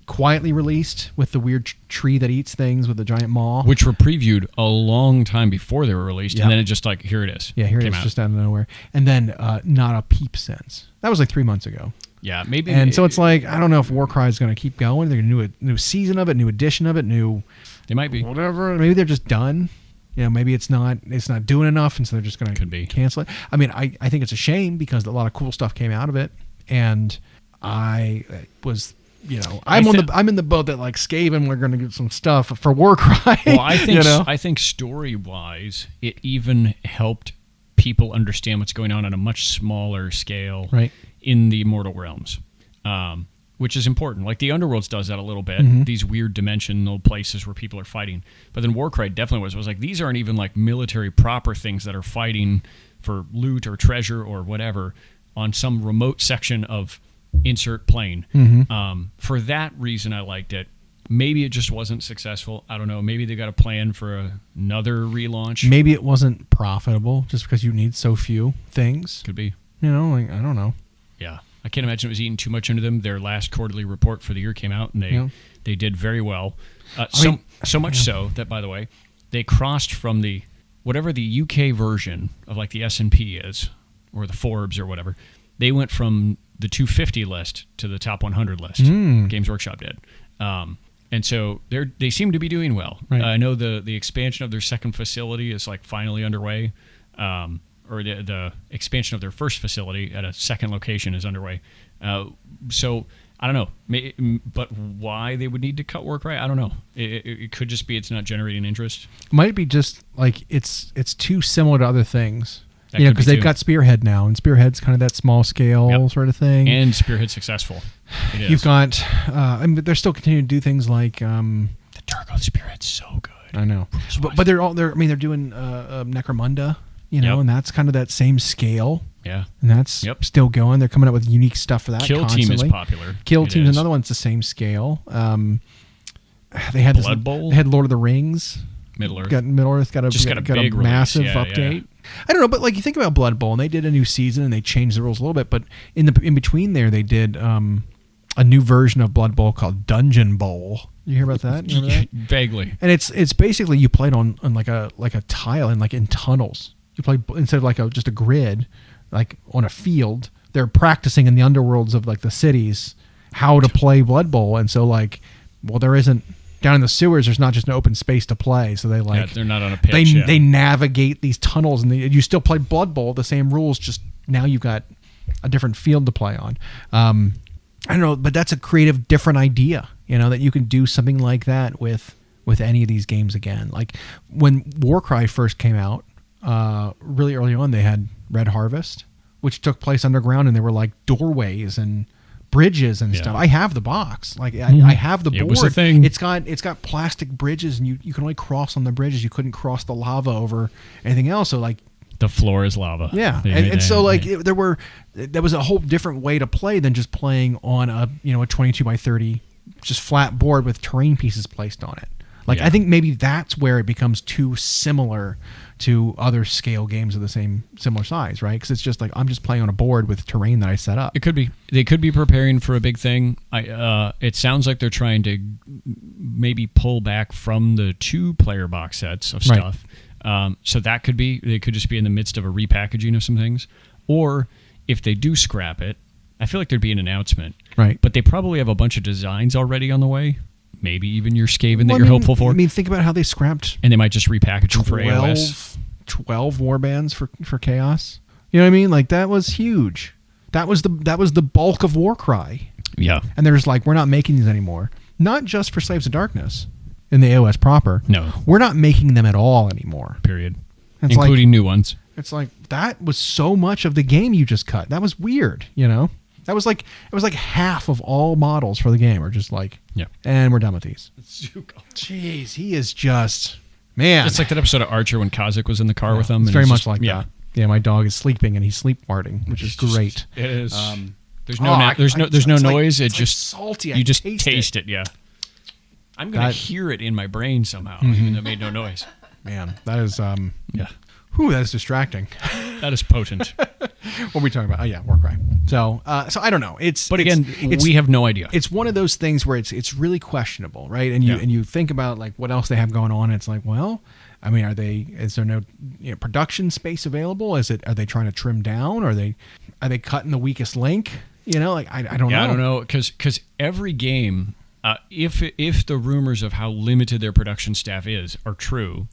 Quietly released with the weird tree that eats things with the giant maw, which were previewed a long time before they were released, and then it just here it is. Yeah, here it is, just out of nowhere, and then not a peep since. That was like 3 months ago. Yeah, maybe. And so it's like I don't know if Warcry is going to keep going. They're going to do a new season of it, new edition of it, new. They might be whatever. Maybe they're just done. Maybe it's not doing enough, and so they're just going to cancel it. I mean, I think it's a shame because a lot of cool stuff came out of it, and I was. I'm in the boat that like Skaven we're going to get some stuff for Warcry. Well, I think story wise, it even helped people understand what's going on a much smaller scale, right, in the Immortal Realms, which is important. Like the Underworlds does that a little bit. These weird dimensional places where people are fighting, but then Warcry definitely was like these aren't even like military proper things that are fighting for loot or treasure or whatever on some remote section of. Insert plane. For that reason, I liked it. Maybe it just wasn't successful. I don't know. Maybe they got a plan for another relaunch. Maybe it wasn't profitable just because you need so few things. Could be. I don't know. Yeah. I can't imagine it was eating too much into them. Their last quarterly report for the year came out, and they did very well. So much so that, by the way, they crossed from the whatever the UK version of like the S&P is, or the Forbes or whatever. They went from the 250 list to the top 100 list. Games Workshop did. And so they seem to be doing well. Right. I know the expansion of their second facility is like finally underway, or the expansion of their first facility at a second location is underway. So I don't know, but why they would need to cut Warcry, I don't know. It could just be it's not generating interest. Might be just like it's too similar to other things. Because they've got Spearhead now, and Spearhead's kind of that small scale sort of thing. And Spearhead's successful. You've got, they're still continuing to do things like the Turgo Spearhead's so good. I know, but they're doing Necromunda, and that's kind of that same scale. Yeah, and that's still going. They're coming up with unique stuff for that. Kill constantly. Team is popular. Kill Team's another one that's the same scale. They had Blood Bowl. They had Lord of the Rings. Middle Earth got a big massive release. update. Yeah. I don't know, but like you think about Blood Bowl, and they did a new season and they changed the rules a little bit. But in between there, they did a new version of Blood Bowl called Dungeon Bowl. You hear about that? You remember that? Vaguely. And it's basically you played on like a tile and like in tunnels. You play instead of like just a grid, like on a field. They're practicing in the underworlds of like the cities how to play Blood Bowl, and so there isn't. Down in the sewers, there's not just an open space to play, so they're not on a pitch. They navigate these tunnels, and you still play Blood Bowl, the same rules. Just now you've got a different field to play on. I don't know, but that's a creative, different idea. That you can do something like that with any of these games again. Like when Warcry first came out, really early on, they had Red Harvest, which took place underground, and there were like doorways and bridges and stuff. I have the box. Like I have the board. It was a thing. It's got plastic bridges, and you can only cross on the bridges. You couldn't cross the lava over anything else. So like The floor is lava. Yeah, and so like there was a whole different way to play than just playing on a 22 by 30 just flat board with terrain pieces placed on it. Like I think maybe that's where it becomes too similar to other scale games of the similar size, right? Because it's just like I'm just playing on a board with terrain that I set up. It could be. They could be preparing for a big thing. It sounds like they're trying to maybe pull back from the 2-player box sets of stuff. Right. So that could be. They could just be in the midst of a repackaging of some things. Or if they do scrap it, I feel like there'd be an announcement. Right. But they probably have a bunch of designs already on the way. Maybe even your Skaven that you're hopeful for. I mean, think about how they scrapped. And they might just repackage them for AOS. 12 warbands for Chaos. You know what I mean? Like that was huge. That was the bulk of Warcry. Yeah. And they're just like, we're not making these anymore. Not just for Slaves of Darkness in the AOS proper. No. We're not making them at all anymore. Period. It's including new ones. It's like that was so much of the game you just cut. That was weird, That was like it was like half of all models for the game are just like, and we're done with these. Jeez, he is just man. It's like that episode of Archer when Kazakh was in the car with him. It's very much like that. Yeah, my dog is sleeping and he's sleep farting, which is great. It is. There's no noise. It's just salty. You just taste it. Yeah. I'm gonna hear it in my brain somehow, even though it made no noise. Man, that is yeah. Whew, that is distracting. That is potent. What are we talking about? Oh yeah, Warcry. So I don't know. We have no idea. It's one of those things where it's really questionable, right? And you think about like what else they have going on. And it's like, well, I mean, is there no production space available? Are they trying to trim down? Are they cutting the weakest link? I don't know. I don't know because every game, if the rumors of how limited their production staff are true,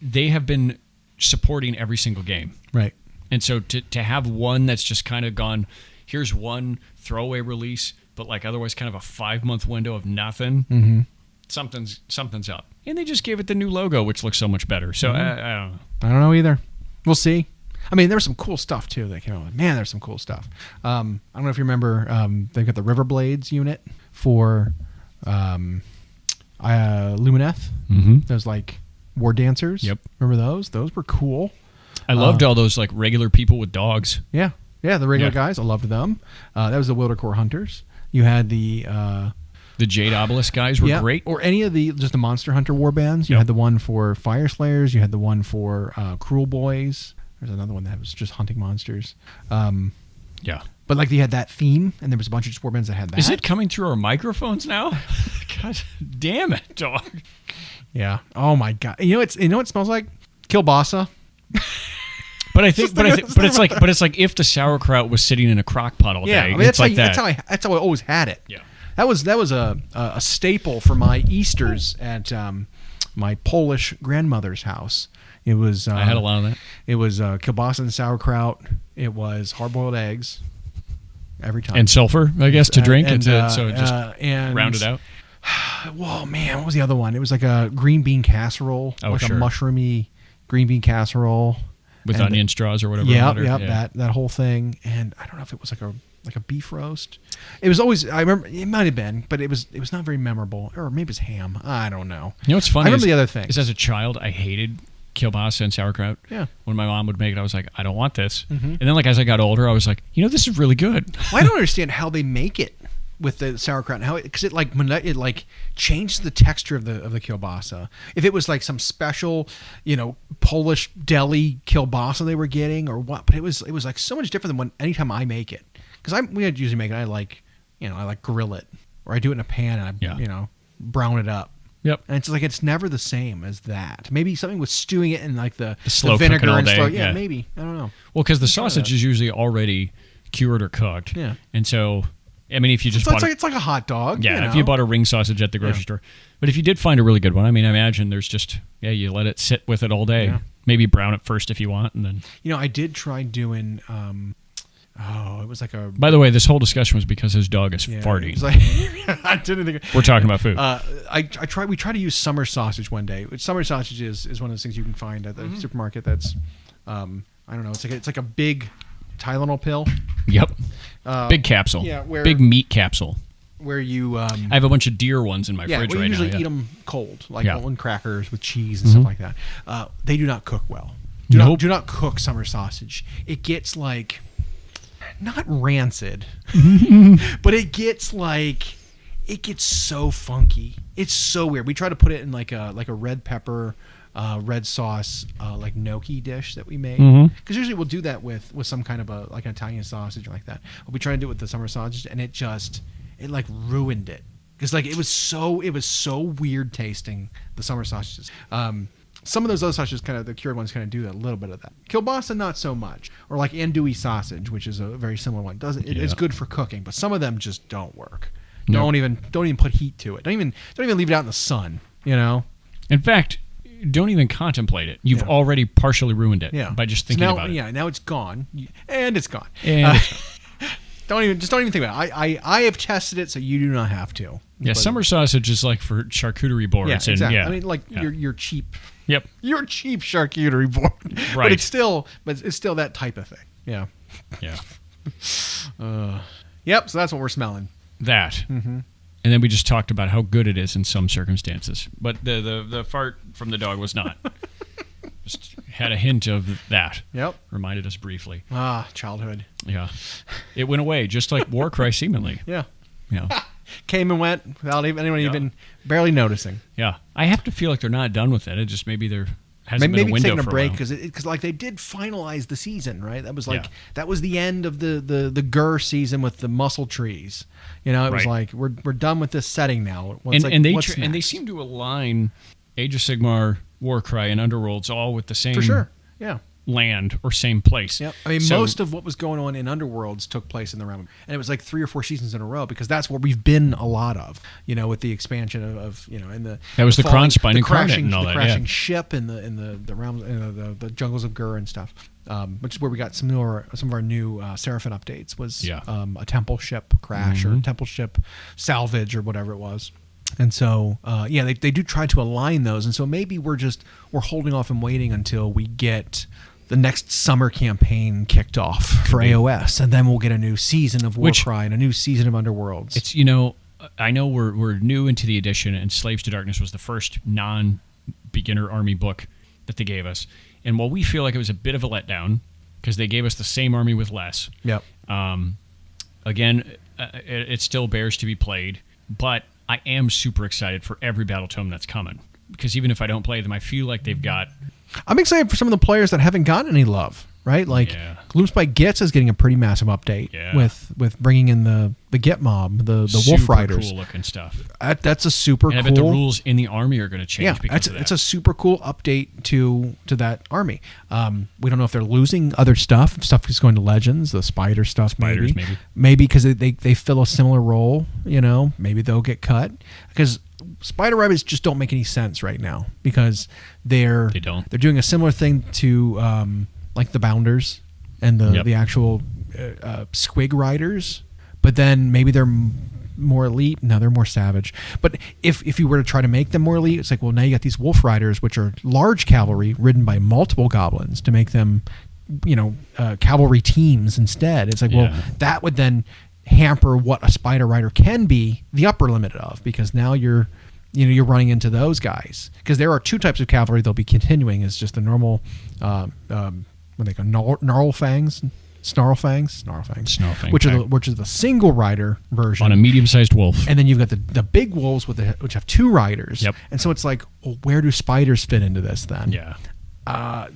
they have been supporting every single game. Right. And so to have one that's just kind of gone, here's one throwaway release, but like otherwise kind of a 5-month window of nothing, something's up. And they just gave it the new logo, which looks so much better. So I don't know. I don't know either. We'll see. I mean, there was some cool stuff too that came out. Man, there's some cool stuff. I don't know if you remember, they've got the Riverblades unit for Lumineth. Those like war dancers. Yep. Remember those? Those were cool. I loved all those like regular people with dogs. Yeah. Yeah, the regular guys. I loved them. That was the Wildercore Hunters. You had the Jade Obelisk guys were great. Or any of just the Monster Hunter war bands. You had the one for Fire Slayers. You had the one for Cruel Boys. There's another one that was just hunting monsters. Yeah. But like you had that theme, and there was a bunch of just war bands that had that. Is it coming through our microphones now? God damn it, dog. Yeah. Oh my god. You know what it smells like? Kielbasa. But it's like if the sauerkraut was sitting in a crock pot all day. Yeah, I mean, that's how I always had it. Yeah. That was a staple for my Easters at my Polish grandmother's house. It was I had a lot of that. It was kielbasa and sauerkraut. It was hard-boiled eggs every time. And sulfur, I guess, to drink. And so it just rounded out. Whoa, man, what was the other one? It was like a green bean casserole, a mushroomy green bean casserole with onion straws or whatever. Yeah, that whole thing. And I don't know if it was like a beef roast. It was always, I remember, it might have been, but it was not very memorable. Or maybe it's ham. I don't know. You know what's funny? I remember the other thing. Is as a child, I hated kielbasa and sauerkraut. Yeah. When my mom would make it, I was like, I don't want this. And then like as I got older, I was like, this is really good. Well, I don't understand how they make it with the sauerkraut and how because it changed the texture of the kielbasa. If it was like some special, Polish deli kielbasa they were getting or what, but it was like so much different than anytime I make it. Because we usually make it, I like grill it or I do it in a pan and I brown it up. Yep. And it's like it's never the same as that. Maybe something with stewing it in like the slow vinegar cooking all and day. stuff. Yeah, maybe. I don't know. Well, because the sausage is usually already cured or cooked. Yeah. And so, I mean, if you just it's like a hot dog. Yeah, if you bought a ring sausage at the grocery store. But if you did find a really good one, I mean, I imagine there's just, you let it sit with it all day. Yeah. Maybe brown it first if you want, and then. I did try doing. It was like a. By the way, this whole discussion was because his dog is farting. It was like, I didn't think. We're talking about food. We tried to use summer sausage one day. Summer sausage is one of those things you can find at the supermarket. That's, I don't know. It's like a big Tylenol pill. Yep. Big capsule. Yeah. Big meat capsule. where you I have a bunch of deer ones in my fridge we right usually now. eat them cold, like Yeah. on crackers with cheese and stuff like that. They do not cook well. Do not cook summer sausage. It gets like not rancid, but it gets so funky. It's so weird. We try to put it in like a red pepper, red sauce, like gnocchi dish that we made. Because usually we'll do that with some kind of like an Italian sausage or like that. But we try to do it with the summer sausage, and it like ruined it. Because like it was so weird tasting, the summer sausages. Some of those other sausages, kind of the cured ones, kind of do a little bit of that. Kielbasa, not so much. Or like andouille sausage, which is a very similar one. It's good for cooking, but some of them just don't work. Don't even put heat to it. Don't even leave it out in the sun. You know. In fact, don't even contemplate it. You've already partially ruined it by just thinking about it. Yeah, now it's gone, and it's gone. Don't even think about it. I have tested it, so you do not have to. Yeah, But- summer sausage is like for charcuterie boards. Yeah, exactly. And, I mean, like your cheap. Yep. Your cheap charcuterie board. Right. But it's still that type of thing. Yeah. Yeah. Yep. So that's what we're smelling. That. Mm-hmm. And then we just talked about how good it is in some circumstances. But the fart from the dog was not. Just had a hint of that. Yep. Reminded us briefly. Childhood. Yeah. It went away, just like Warcry seemingly. Yeah. Yeah. Came and went without anyone even barely noticing. Yeah. I have to feel like they're not done with it. It just maybe there hasn't Maybe been a window taking a for break a while. because like they did finalize the season, right? That was like that was the end of the Gur season with the muscle trees. You know, it was like we're done with this setting now. And they seem to align Age of Sigmar, Warcry, and Underworlds all with the same for sure. Yeah. land or same place. Yep. I mean, most of what was going on in Underworlds took place in the realm, and it was like 3 or 4 seasons in a row because that's where we've been a lot of, you know, with the expansion of you know, in the that was the Kronspine incarnate crashing and all the that, crashing ship in the realms, the jungles of Gur and stuff, which is where we got some of our new Seraphim updates was a temple ship crash or temple ship salvage or whatever it was. And so, they do try to align those, and so maybe we're holding off and waiting until we get the next summer campaign kicked off for AOS, and then we'll get a new season of Warcry and a new season of Underworlds. It's, you know, I know we're new into the edition, and Slaves to Darkness was the first non-beginner army book that they gave us. And while we feel like it was a bit of a letdown because they gave us the same army with less, again, it still bears to be played. But I am super excited for every battle tome that's coming because even if I don't play them, I feel like they've got. I'm excited for some of the players that haven't gotten any love, right? Like Gloomspite Gitz is getting a pretty massive update with bringing in the Git mob, the Wolf Riders. Cool looking stuff. That's a super cool. I bet the rules in the army are going to change because of that. It's a super cool update to that army. We don't know if they're losing other stuff. Stuff is going to Legends, the spider stuff. Maybe because they fill a similar role. You know, maybe they'll get cut because Spider Rabbits just don't make any sense right now because they're doing a similar thing to like the Bounders and the actual Squig Riders, but then maybe they're more elite. No, they're more savage. But if you were to try to make them more elite, it's like, well, now you got these Wolf Riders, which are large cavalry ridden by multiple goblins to make them, you know, cavalry teams instead. It's like, well, that would then hamper what a Spider Rider can be the upper limit of, because now you're running into those guys, because there are 2 types of cavalry they'll be continuing. Is just the normal what they call Snarlfangs, which is the single rider version on a medium-sized wolf, and then you've got the big wolves which have 2 riders. And so it's like, well, where do spiders fit into this then?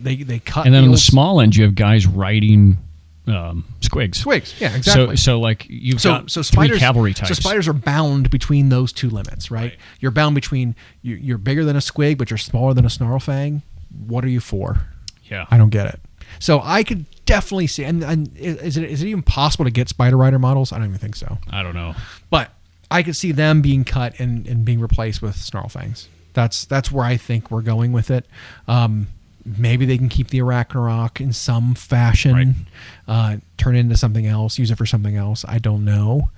They cut, and then on the small end you have guys riding squigs. Yeah, exactly. So like you've got spiders, 3 cavalry types. So spiders are bound between those 2 limits, right? You're bound between you're bigger than a squig, but you're smaller than a snarlfang. What are you for? Yeah, I don't get it. So I could definitely see, and is it even possible to get Spider Rider models? I don't even think so. I don't know, but I could see them being cut and being replaced with snarlfangs. That's where I think we're going with it. Maybe they can keep the Arachnarok in some fashion, turn it into something else, use it for something else. I don't know.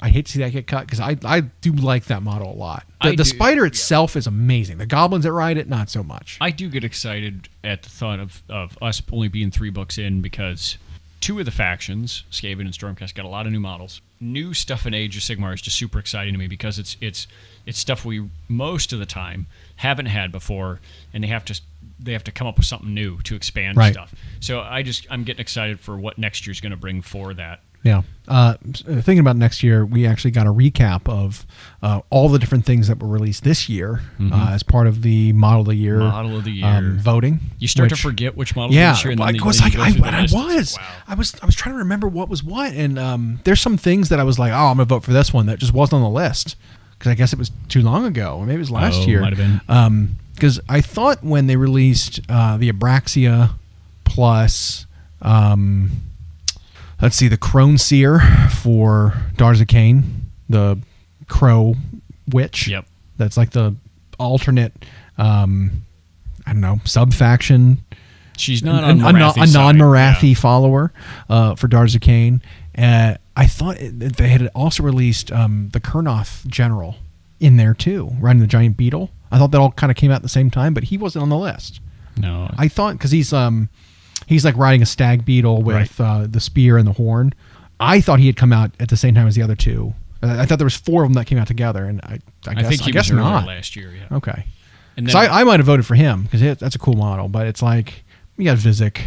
I hate to see that get cut because I do like that model a lot. The spider itself is amazing. The goblins that ride it, not so much. I do get excited at the thought of us only being 3 books in because 2 of the factions, Skaven and Stormcast, got a lot of new models. new stuff in Age of Sigmar is just super exciting to me because it's stuff we most of the time haven't had before, and they have to come up with something new to expand stuff. So I'm getting excited for what next year's going to bring for that. Yeah. Thinking about next year, we actually got a recap of all the different things that were released this year as part of the Model of the Year voting. You start to forget which model this year. And I was trying to remember what was what, and there's some things that I was like, oh, I'm gonna vote for this one that just wasn't on the list because I guess it was too long ago, or maybe it was last year. Might have been. Because I thought when they released the Abraxia plus. Let's see, the Crone Seer for Daughters of Cain, the Crow Witch. Yep. That's like the alternate, sub-faction. She's not a non-Marathi follower for Daughters of Cain. I thought they had also released the Kurnoth General in there too, riding the giant beetle. I thought that all kind of came out at the same time, but he wasn't on the list. No. I thought, because he's like riding a stag beetle with the spear and the horn. I thought he had come out at the same time as the other two. I thought there was 4 of them that came out together, and I guess not last year. Yeah. Okay. And then, so I might have voted for him because that's a cool model, but it's like we got Vizek,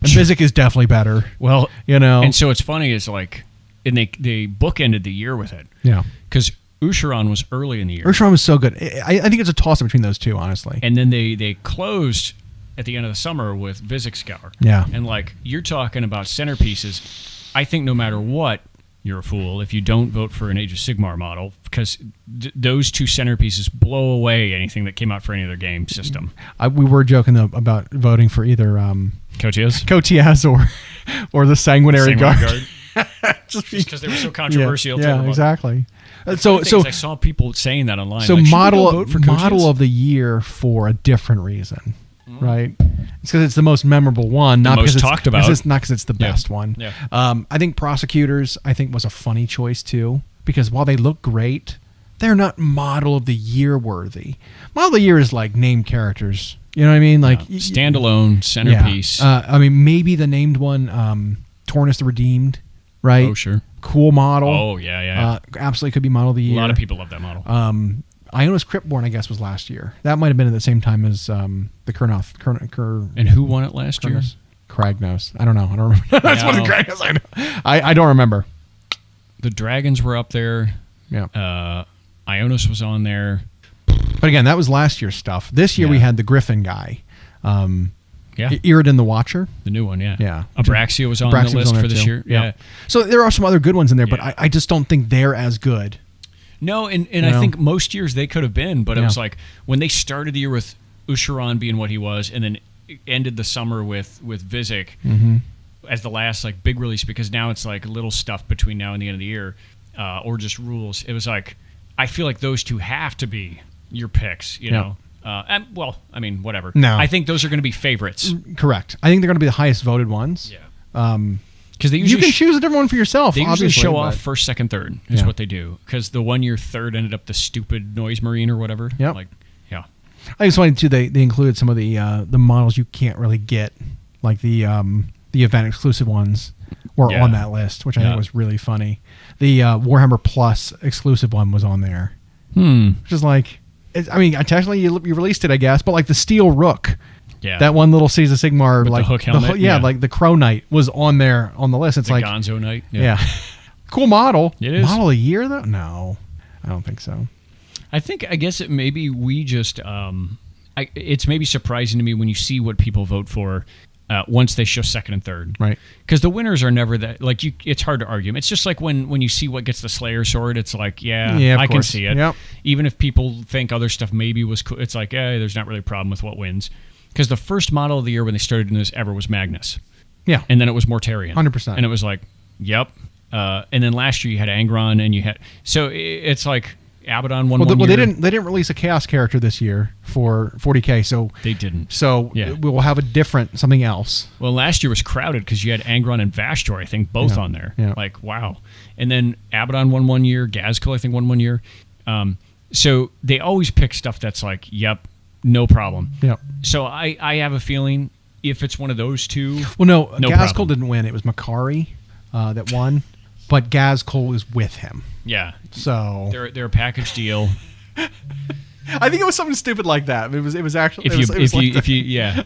and Vizek is definitely better. Well, and so it's funny is like, and they bookended the year with it. Yeah. Because Usharon was early in the year. Usharon was so good. I think it's a toss-up between those two, honestly. And then they closed at the end of the summer with Vizek Scour. Yeah. And like, you're talking about centerpieces. I think no matter what, you're a fool if you don't vote for an Age of Sigmar model, because those two centerpieces blow away anything that came out for any other game system. We were joking about voting for either Kotias or the Sanguinary Guard. Just because they were so controversial. Yeah, exactly. So I saw people saying that online. So like, model of the year for a different reason. Right, it's because it's the most memorable one, not because most talked about. Not because it's the best one. Yeah. I think Prosecutors, was a funny choice too, because while they look great, they're not Model of the Year worthy. Model of the Year is like named characters. You know what I mean? Like standalone centerpiece. Yeah. Maybe the named one, Tornus the Redeemed. Right. Oh sure. Cool model. Oh yeah. Absolutely could be Model of the Year. A lot of people love that model. Iona's Cryptborn, I guess, was last year. That might have been at the same time as the Kurnoth. And who won it last year? Kragnos. I don't know. I don't remember. That's what the Kragnos I know. I don't remember. The dragons were up there. Yeah. Ionis was on there. But again, that was last year's stuff. This year we had the Griffin guy. Iridan the Watcher. The new one, yeah. Yeah. Abraxia was on the list for this year. Yeah. So there are some other good ones in there, but I just don't think they're as good. No, and I think most years they could have been, but it was like when they started the year with Usharon being what he was, and then ended the summer with Vizek as the last like big release, because now it's like little stuff between now and the end of the year, or just rules. It was like, I feel like those two have to be your picks, you know. Whatever. No, I think those are going to be favorites. Correct. I think they're going to be the highest voted ones. Yeah. Because they usually you can choose a different one for yourself. They usually show off first, second, third is what they do. Because the 1 year third ended up the stupid Noise Marine or whatever. Yeah. I just wanted to. They included some of the models you can't really get, like the event exclusive ones were on that list, which I think was really funny. The Warhammer Plus exclusive one was on there. Which is like, technically you released it, I guess, but like the Steel Rook. Yeah. That one little Siege of Sigmar, with like the hook helmet, like the Crow Knight was on there on the list. It's the like Gonzo Knight. Yeah. Cool model. It is. Model of the year though? No, I don't think so. I guess it maybe we just it's maybe surprising to me when you see what people vote for once they show second and third, right? Because the winners are never that like you. It's hard to argue. It's just like when you see what gets the Slayer sword. It's like I can see it. Yep. Even if people think other stuff maybe was cool, it's like there's not really a problem with what wins. Because the first model of the year when they started doing this ever was Magnus. Yeah. And then it was Mortarion. 100%. And it was like, yep. And then last year you had Angron and you had... So it's like Abaddon won one year. They didn't release a Chaos character this year for 40K, so... They didn't. So we will have something else. Well, last year was crowded because you had Angron and Vastor, I think, both on there. Yeah. Like, wow. And then Abaddon won 1 year. Gazkul, I think, won 1 year. So they always pick stuff that's like, yep, no problem. Yep. So I have a feeling if it's one of those two... Well, no Gazkul didn't win. It was Makari that won. but Gazkul is with him. Yeah. So they're a package deal. I think it was something stupid like that. It was actually if you yeah.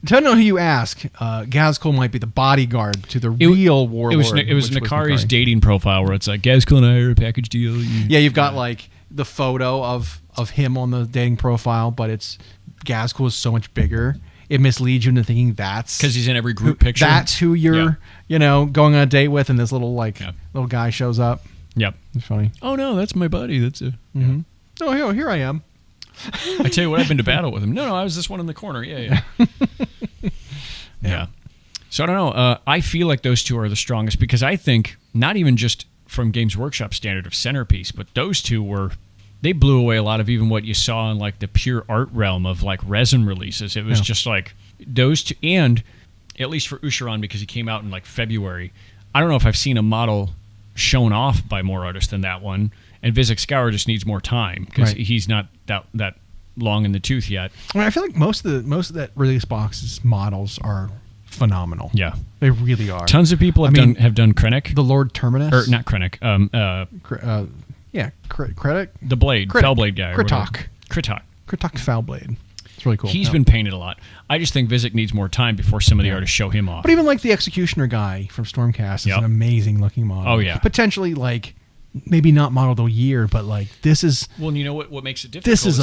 Depending on who you ask, Gazkul might be the bodyguard to the real warlord. It was Nakari's dating profile where it's like Gazkul and I are a package deal. Yeah, you've got like the photo of him on the dating profile, but it's Gazkul is so much bigger. It misleads you into thinking that's because he's in every group picture. That's who you're, going on a date with, and this little little guy shows up. Yep, it's funny. Oh no, that's my buddy. That's a. Mm-hmm. Oh, here I am. I tell you what, I've been to battle with him. No, I was this one in the corner. Yeah. Yeah. So I don't know. I feel like those two are the strongest because I think not even just from Games Workshop standard of centerpiece, but those two they blew away a lot of even what you saw in like the pure art realm of like resin releases. It was just like those two, and at least for Usharan because he came out in like February. I don't know if I've seen a model shown off by more artists than that one. And Vizek Scour just needs more time because he's not that long in the tooth yet. I feel like most of that release box's models are phenomenal. Yeah, they really are. Tons of people have done Krennic, the Lord Terminus, or not Krennic. Krennic, the blade, Fellblade guy, Kritok Fellblade. It's really cool. He's been painted a lot. I just think Vizek needs more time before some of the artists show him off. But even like the Executioner guy from Stormcast is an amazing looking model. Oh yeah, potentially like. Maybe not modeled a year, but like this is. Well, and you know what makes it difficult? This is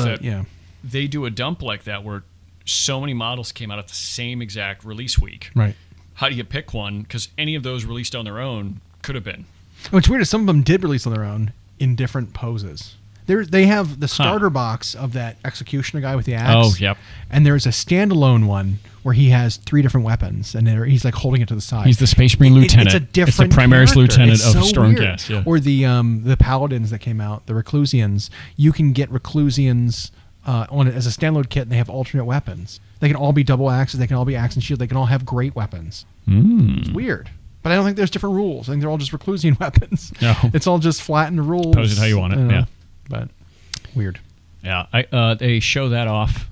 they do a dump like that where so many models came out at the same exact release week. Right. How do you pick one? Because any of those released on their own could have been. What's weird is some of them did release on their own in different poses. They have the starter box of that Executioner guy with the axe. Oh, yep. And there's a standalone one where he has 3 different weapons, and he's like holding it to the side. He's the Space Marine Lieutenant. It's a different. It's the Primaris Lieutenant it's of so Stormcast. Yeah. Or the Paladins that came out, the Reclusians. You can get Reclusians on it as a standalone kit, and they have alternate weapons. They can all be double axes. They can all be axe and shield. They can all have great weapons. It's weird. But I don't think there's different rules. I think they're all just Reclusian weapons. No. It's all just flattened rules. Pose it how you want it. Yeah. But weird. Yeah. They show that off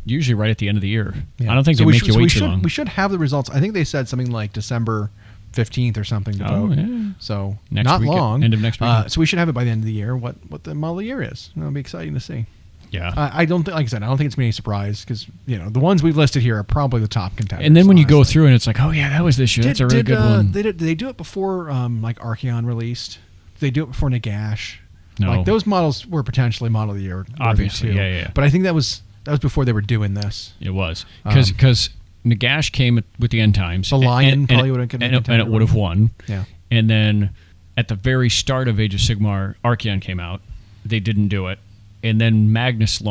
usually right at the end of the year. Yeah. I don't think they make you wait too long. We should have the results. I think they said something like December 15th or something to vote. Yeah. So not long. End of next week. So we should have it by the end of the year. What the model year is. It'll be exciting to see. Yeah. I don't think, like I said, I don't think it's going to be any surprise because the ones we've listed here are probably the top contenders. And then when you go through and it's like, oh yeah, that was this year. That's a really good one. Did they do it before like Archeon released? Did they do it before Nagash? No. Like those models were potentially model of the year. Obviously, too. Yeah. But I think that was before they were doing this. It was because Nagash came with the end times. The Lion probably would have and it would have won. Yeah. And then at the very start of Age of Sigmar, Archeon came out. They didn't do it. And then Magnus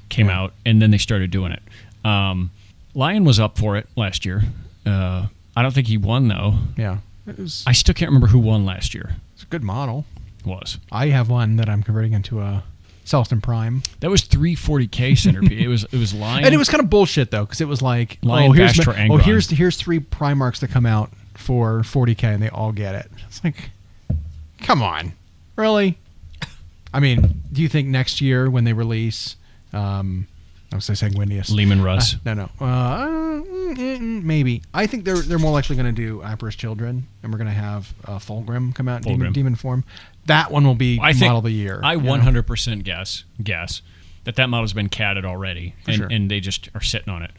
came out, and then they started doing it. Lion was up for it last year. I don't think he won though. Yeah. I still can't remember who won last year. It's a good model. I have one that I'm converting into a Celestin Prime. That was 340k centerpiece. It was Lion, and it was kind of bullshit though, because it was like, Lion, here's Angron. 3 Primarchs that come out for 40k, and they all get it. It's like, come on, really? I mean, do you think next year when they release, I was saying Windius, Lehman Russ? No. Maybe. I think they're more likely going to do Emperor's Children, and we're going to have Fulgrim come out in demon form. That one will be model of the year. I 100% guess that model's been catted already, and they just are sitting on it.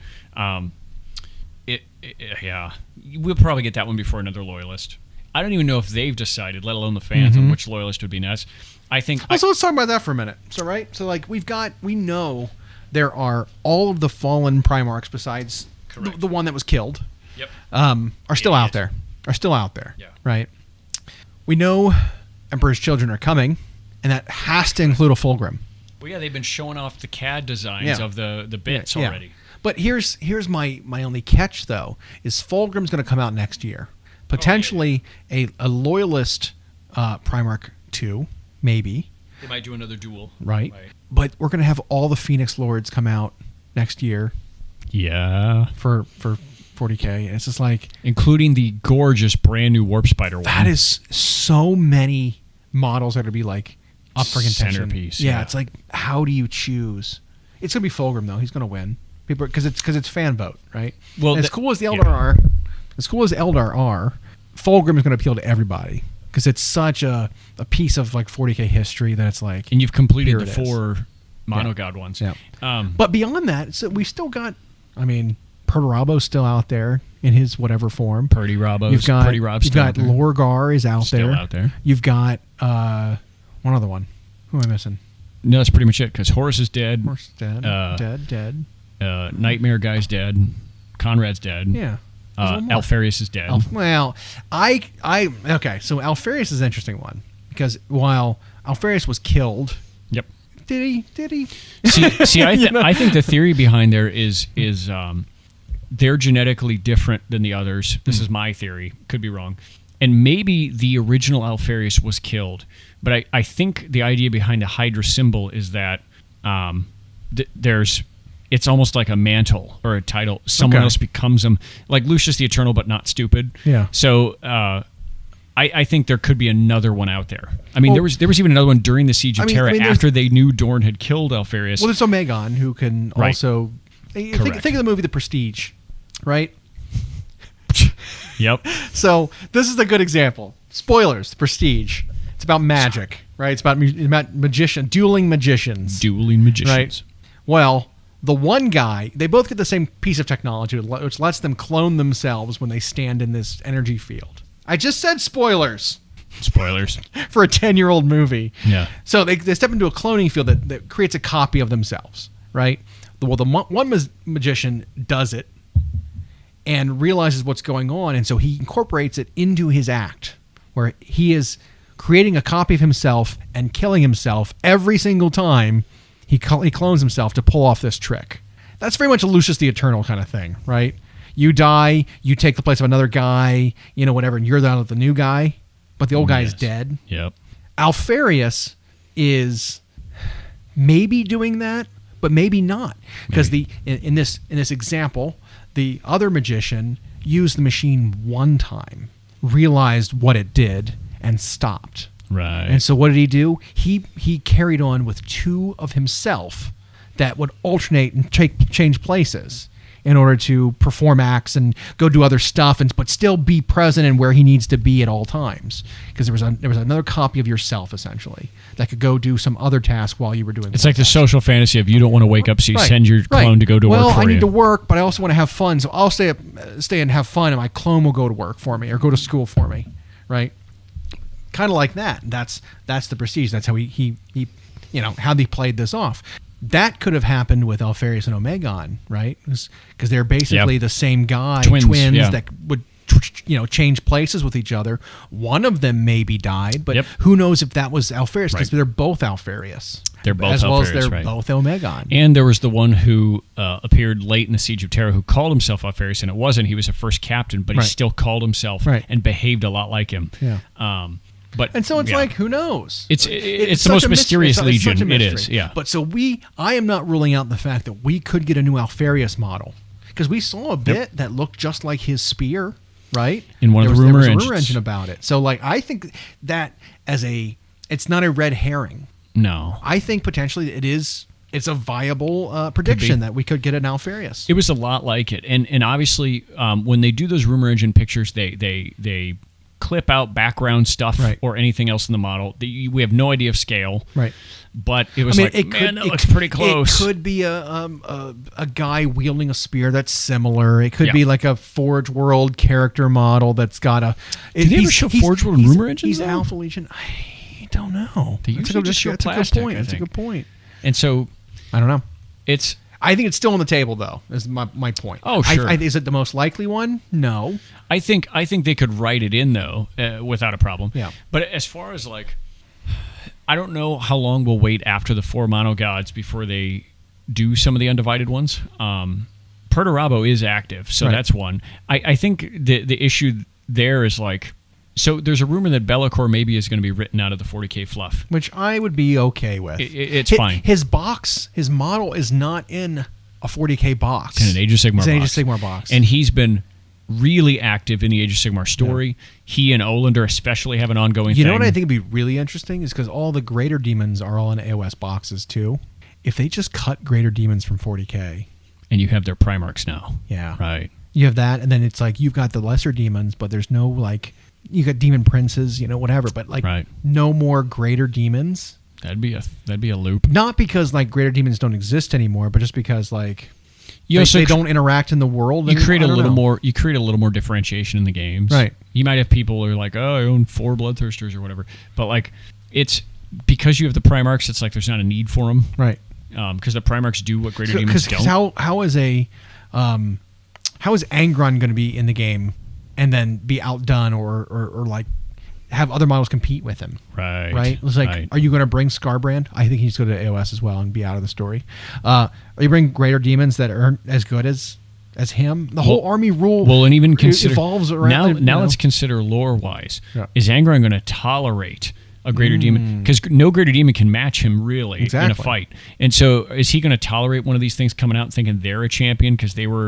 Yeah, we'll probably get that one before another Loyalist. I don't even know if they've decided, let alone the fans, on which Loyalist would be next. I think. So let's talk about that for a minute. So like we know there are all of the fallen Primarchs besides the one that was killed. Yep. Are still out there. Yeah. Right. We know Emperor's Children are coming, and that has to include a Fulgrim. Well, yeah, they've been showing off the CAD designs of the bits already. But here's my only catch though is Fulgrim's going to come out next year. Potentially a Loyalist Primarch 2, maybe. They might do another duel. Right. But we're going to have all the Phoenix Lords come out next year. Yeah. For 40k. And it's just like... Including the gorgeous brand new Warp Spider one. That is so many models that are going to be like up for contention. Centerpiece. Yeah, it's like, how do you choose? It's going to be Fulgrim though. He's going to win. Because it's fan vote, right? Well, as cool as the Eldar are, Fulgrim is going to appeal to everybody because it's such a piece of like 40K history that it's like. And you've completed here the it is. 4 monogod ones. Yeah. Um, But beyond that, so we still got, I mean, Perturabo's still out there in his whatever form. Purdy Robos. You've got, Purdy Rob's you've still got out there. Lorgar is out Still there. out there. You've got one other one. Who am I missing? No, that's pretty much it, because Horus is dead. Horse dead. Dead. Nightmare guy's dead. Conrad's dead. Yeah. There's one more. Alfarius is dead. Well, okay. So Alfarius is an interesting one because while Alfarius was killed, Yep. did he? See, I think the theory behind there is they're genetically different than the others. This is my theory. Could be wrong. And maybe the original Alfarius was killed. But I think the idea behind the Hydra symbol is that it's almost like a mantle or a title. Someone else becomes them, like Lucius the Eternal, but not stupid. Yeah. So I think there could be another one out there. I mean, there was even another one during the Siege of Terra after they knew Dorn had killed Alfarius. Well, there's Omegon who can Right. also think of the movie The Prestige, right? Yep. So this is a good example. Spoilers: The Prestige. It's about magic, right? It's about dueling magicians. Dueling magicians. Right. Well, the one guy, they both get the same piece of technology, which lets them clone themselves when they stand in this energy field. I just said spoilers Spoilers. for a 10-year-old movie. Yeah. So they step into a cloning field that creates a copy of themselves, right? Well, the one magician does it and realizes what's going on, and so he incorporates it into his act, where he is creating a copy of himself and killing himself every single time he clones himself to pull off this trick. That's very much a Lucius the Eternal kind of thing, right? You die, you take the place of another guy, whatever, and you're the new guy, but the old guy is dead. Yep. Alfarius is maybe doing that, but maybe not, because in this example, the other magician used the machine one time, realized what it did, and stopped. Right. And so what did he do? He carried on with 2 of himself that would alternate and change places in order to perform acts and go do other stuff, but still be present and where he needs to be at all times. Because there was another copy of yourself essentially that could go do some other task while you were doing. It's like the social fantasy of you don't want to wake up, so you send your clone to go to work for you. Well, I need to work, but I also want to have fun, so I'll stay and have fun, and my clone will go to work for me or go to school for me, right? Kind of like that. That's the Prestige. That's how he how they played this off. That could have happened with Alfarius and Omegon, right? Because they're basically the same guy, twins that would change places with each other. One of them maybe died, but who knows if that was Alfarius, because they're both Alfarius. They're both as well Alfarius, as they're both Omegon. And there was the one who appeared late in the Siege of Terra who called himself Alfarius, and it wasn't. He was a first captain, but he still called himself and behaved a lot like him. Yeah. And so it's like, who knows? It's the most mysterious legion. It is, yeah. But so I am not ruling out the fact that we could get a new Alfarius model, because we saw a bit that looked just like his spear, right? In one of the rumor engines. There was a rumor engine about it. So I think that it's not a red herring. No. I think potentially it's a viable prediction that we could get an Alfarius. It was a lot like it, and obviously when they do those rumor engine pictures, they clip out background stuff or anything else in the model. We have no idea of scale, right? But it was that looks pretty close. It could be a guy wielding a spear that's similar. It could be like a Forge World character model that's got a. Did they ever show Forge World and rumor engines? He's Alpha Legion. I don't know. They usually just show plastic. That's a good point. And so I don't know. I think it's still on the table, though. Is my point. Oh, sure. Is it the most likely one? No. I think they could write it in though, without a problem. Yeah. But as far as I don't know how long we'll wait after the 4 mono gods before they do some of the undivided ones. Perturabo is active, so that's one. I think the issue there is so there's a rumor that Bellicor maybe is going to be written out of the 40K fluff, which I would be okay with. It's fine. His model is not in a 40K box. It's in an Age of Sigmar box. It's an Age of Sigmar box. And he's been really active in the Age of Sigmar story. Yeah. He and Olander especially have an ongoing thing. You know what I think would be really interesting is because all the Greater Demons are all in AOS boxes too. If they just cut Greater Demons from 40K. And you have their Primarchs now. Yeah. Right. You have that, and then it's you've got the Lesser Demons, but there's no you got demon princes, whatever, but like no more greater demons. That'd be a loop. Not because like greater demons don't exist anymore, but just because like they don't interact in the world. You create a little more. You create a little more differentiation in the games. Right. You might have people who are like, oh, I own 4 Bloodthirsters or whatever, but like it's because you have the Primarchs. It's like there's not a need for them. Right. Because the Primarchs do what greater demons don't. How is Angron going to be in the game and then be outdone or like have other models compete with him? Right. It's like, are you going to bring Scarbrand? I think he's going to AOS as well and be out of the story. Are you bring greater demons that aren't as good as him? The whole army rule. Well, and even consider evolves around. Now let's consider lore wise. Yeah. Is Angron going to tolerate a greater demon? Because no greater demon can match him really in a fight. And so is he going to tolerate one of these things coming out and thinking they're a champion because they're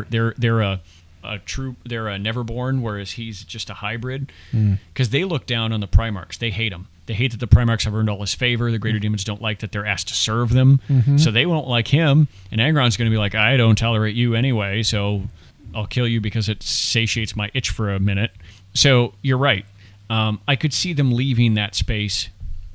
a Neverborn, whereas he's just a hybrid? Because they look down on the Primarchs. They hate him. They hate that the Primarchs have earned all his favor. The greater demons don't like that they're asked to serve them. So they won't like him. And Angron's going to be like, I don't tolerate you anyway, so I'll kill you because it satiates my itch for a minute. So you're right. I could see them leaving that space.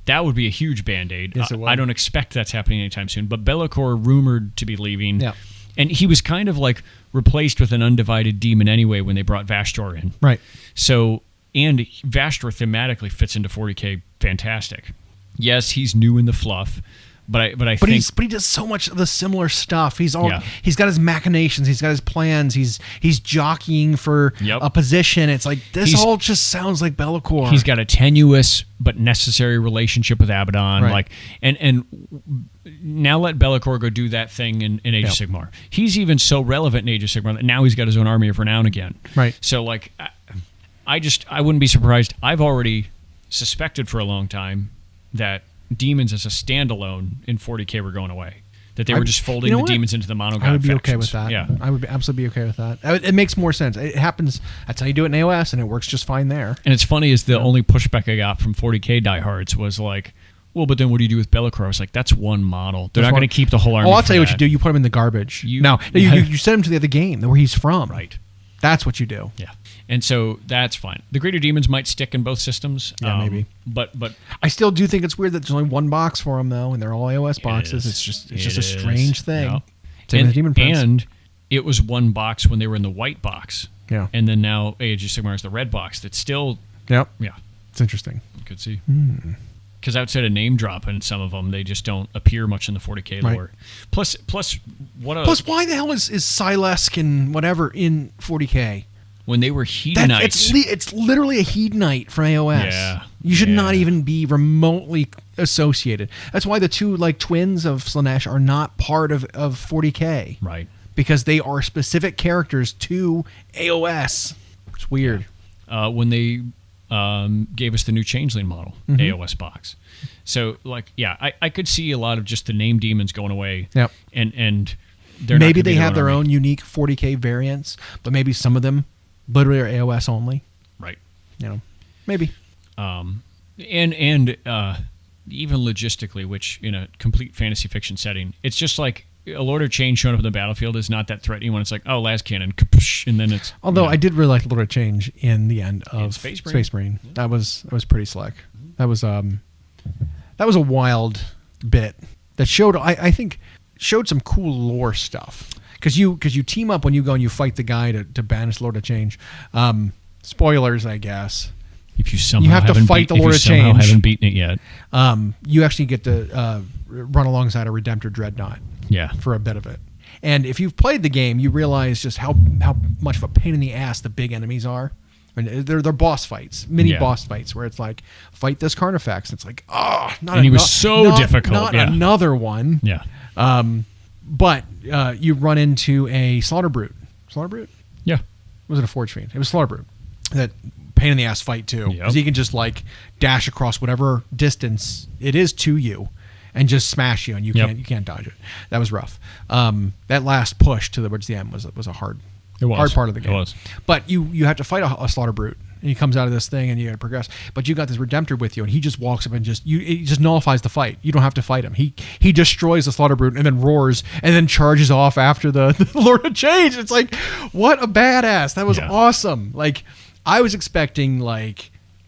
That would be a huge Band-Aid. Yes, it would. I don't expect that's happening anytime soon. But Be'lakor rumored to be leaving. Yeah. And he was kind of like replaced with an undivided demon anyway when they brought Vashtor in. Right. So, and Vashtor thematically fits into 40K fantastic. Yes, he's new in the fluff, but I think he does so much of the similar stuff. He's got his machinations, he's got his plans, he's jockeying for a position. It's like this all just sounds like Be'lakor. He's got a tenuous but necessary relationship with Abaddon. Right. Like and now let Be'lakor go do that thing in Age of Sigmar. He's even so relevant in Age of Sigmar that now he's got his own army of renown again. Right. So like I wouldn't be surprised. I've already suspected for a long time that demons as a standalone in 40K were going away. That they were just folding the demons into the monogod I would be factions. okay with that. Yeah. I would absolutely be okay with that. It makes more sense. It happens. That's how you do it in AOS, and it works just fine there. And it's funny is the only pushback I got from 40K diehards was like, well, but then what do you do with Be'lakor? I was like, that's one model. They're not going to keep the whole army. I'll tell you what you do. You put him in the garbage. You send him to the other game where he's from. Right. That's what you do. Yeah. And so that's fine. The greater demons might stick in both systems. Yeah, maybe. But I still do think it's weird that there's only one box for them though, and they're all AOS boxes. It's just a strange thing. Yep. Same with the Demon Prince. And it was one box when they were in the white box. Yeah. And then now Age of Sigmar is the red box. That's still. Yep. Yeah. It's interesting. Could see. Because outside of name dropping some of them, they just don't appear much in the 40K lore. Plus, why the hell is Silesk and whatever in 40K? When they were Hedonites. It's literally a Hedonite from AOS. Yeah. You should not even be remotely associated. That's why the two twins of Slaanesh are not part of 40K. Right. Because they are specific characters to AOS. It's weird. When they gave us the new Changeling model, AOS box. So, I could see a lot of just the name demons going away. Yep. And they're maybe they have their own unique 40K variants, but maybe some of them literally are AOS only. Right. Maybe. And even logistically, which in a complete fantasy fiction setting, it's just like a Lord of Change showing up on the battlefield is not that threatening when it's like, oh, las cannon, and then it's. Although I did really like Lord of Change in the end of Space Marine. Yeah. That was pretty slick. That was a wild bit that showed I think showed some cool lore stuff. Because you team up when you go and you fight the guy to banish Lord of Change. Spoilers, I guess. If you somehow haven't beaten it yet, you actually get to run alongside a Redemptor Dreadnought. Yeah, for a bit of it. And if you've played the game, you realize just how much of a pain in the ass the big enemies are. And they're boss fights, boss fights, where it's like fight this Carnifex. It's like he was so difficult. Not another one. Yeah. But you run into a Slaughter Brute. Slaughter Brute? Yeah. Was it a Forge Fiend? It was Slaughter Brute. That pain in the ass fight too. Because he can just dash across whatever distance it is to you and just smash you, and you can't dodge it. That was rough. That last push towards the end was a hard part of the game. It was. But you have to fight a Slaughter Brute. And he comes out of this thing and you got to progress. But you got this Redemptor with you, and he just walks up and he just nullifies the fight. You don't have to fight him. He destroys the Slaughter Brute and then roars and then charges off after the Lord of Change. It's like, what a badass. That was awesome. I was expecting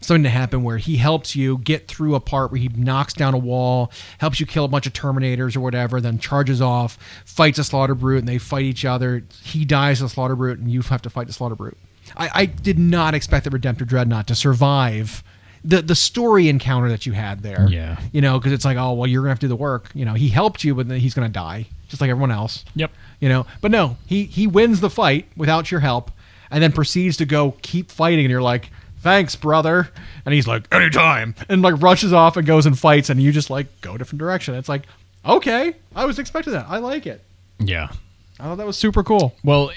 something to happen where he helps you get through a part where he knocks down a wall, helps you kill a bunch of Terminators or whatever, then charges off, fights a Slaughter Brute, and they fight each other. He dies a Slaughter Brute, and you have to fight the Slaughter Brute. I did not expect the Redemptor Dreadnought to survive the story encounter that you had there. Yeah. You know, because it's like, oh, well, you're going to have to do the work. You know, he helped you, but then he's going to die, just like everyone else. Yep. You know, but no, he wins the fight without your help and then proceeds to go keep fighting. And you're like, thanks, brother. And he's like, anytime. And like rushes off and goes and fights. And you just like go a different direction. It's like, okay, I was expecting that. I like it. Yeah. I thought that was super cool. Well,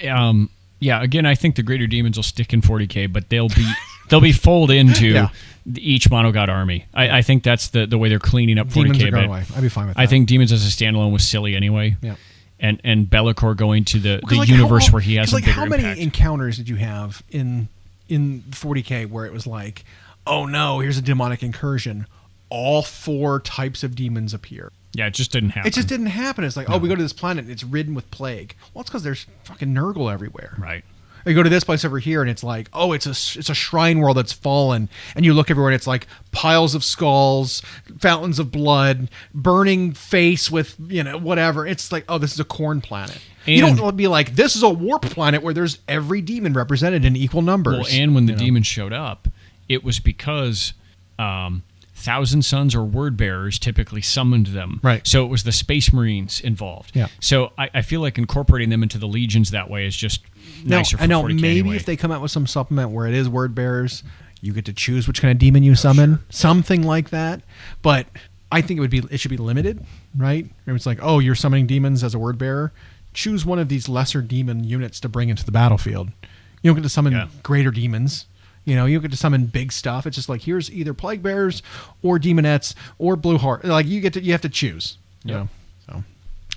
yeah, again, I think the greater demons will stick in 40K, but they'll be folded into each monogod army. I think that's the way they're cleaning up 40K. Demons are going away. I'd be fine with that. I think demons as a standalone was silly anyway. Yeah. And Bellicor going to the like universe where he has a bigger how many impact. encounters did you have in 40K where it was like, oh no, here's a demonic incursion. All 4 types of demons appear. Yeah, it just didn't happen. It just didn't happen. It's like, oh, we go to this planet and it's ridden with plague. Well, it's because there's fucking Nurgle everywhere. Right. Or you go to this place over here and it's like, oh, it's a shrine world that's fallen. And you look everywhere and it's like piles of skulls, fountains of blood, burning face with, you know, whatever. It's like, oh, this is a corn planet. And you don't be like, this is a warp planet where there's every demon represented in equal numbers. Well, and when the demons showed up, it was because Thousand Sons or Word Bearers typically summoned them. Right. So it was the Space Marines involved. Yeah. So I feel like incorporating them into the legions that way is just nicer for 40K maybe anyway. if they come out with some supplement where it is Word Bearers, you get to choose which kind of demon you summon. Sure. Something like that. But I think it should be limited, right? It's like, oh, you're summoning demons as a Word Bearer. Choose one of these lesser demon units to bring into the battlefield. You don't get to summon greater demons. You know, you don't get to summon big stuff. It's just like, here's either Plague Bearers or Demonettes or Blue Heart. Like you have to choose. You know? So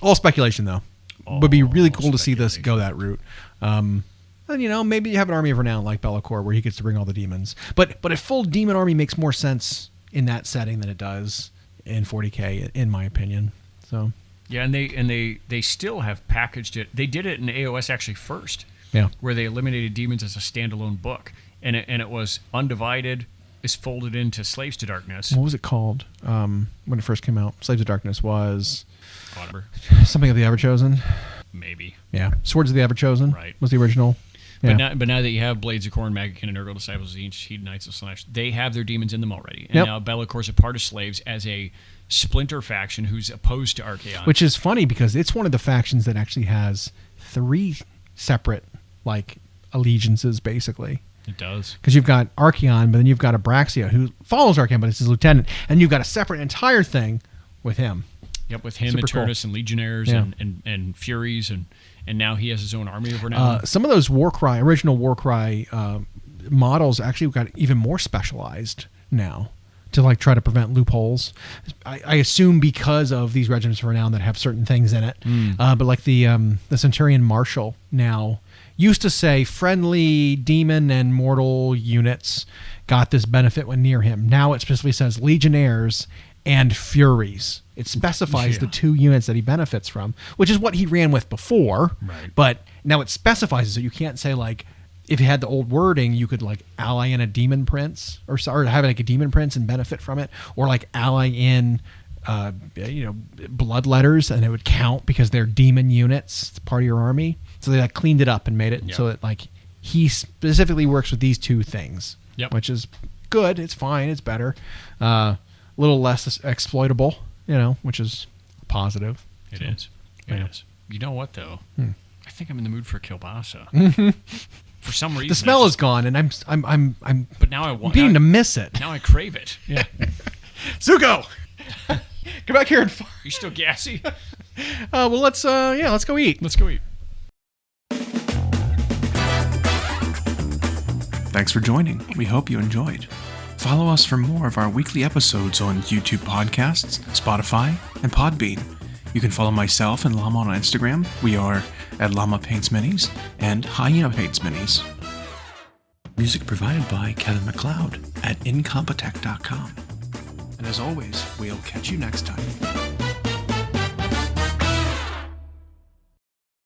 all speculation though. Would be really cool to see this go that route. And you know, maybe you have an army of renown like Bellicor where he gets to bring all the demons. But a full demon army makes more sense in that setting than it does in 40K, in my opinion. So yeah, and they still have packaged it. They did it in AOS actually first. Yeah. Where they eliminated demons as a standalone book. And it was Undivided is folded into Slaves to Darkness. What was it called when it first came out? Slaves to Darkness was Whatever. Something of the Everchosen. Maybe. Yeah. Swords of the Everchosen. Right. Was the original. Yeah. But now that you have Blades of Khorne, Magakin, and Nurgle Disciples of the Ancient Heat, Knights of Slash, they have their demons in them already. And now Bellicor's a part of Slaves as a splinter faction who's opposed to Archaon. Which is funny because it's one of the factions that actually has 3 separate allegiances basically. It does. Because you've got Archaon, but then you've got Abraxia, who follows Archaon, but it's his lieutenant. And you've got a separate entire thing with him. Yep, with him, Super Eternus, cool. and Legionnaires, and Furies, and now he has his own army of renown. Some of those original Warcry models actually got even more specialized now to try to prevent loopholes. I assume because of these regiments of renown that have certain things in it. But like the Centurion Marshal now used to say friendly demon and mortal units got this benefit when near him. Now it specifically says Legionnaires and Furies. It specifies the 2 units that he benefits from, which is what he ran with before. Right. But now it specifies it, so you can't say if you had the old wording, you could ally in a demon prince or have a demon prince and benefit from it, or ally in bloodletters and it would count because they're demon units. It's part of your army. So they cleaned it up and made it so that he specifically works with these 2 things, which is good. It's fine. It's better. A little less exploitable, which is positive. It is. It is. You know what though? I think I'm in the mood for kielbasa. For some reason, the smell is gone, and I'm. But now I want. Beginning to miss it. Now I crave it. Yeah. Zuko, come back here and. You still gassy? Well, let's go eat. Let's go eat. Thanks for joining. We hope you enjoyed. Follow us for more of our weekly episodes on YouTube Podcasts, Spotify, and Podbean. You can follow myself and Llama on Instagram. We are at Llama Paints Minis and Hyena Paints Minis. Music provided by Kevin MacLeod at incompetech.com. And as always, we'll catch you next time.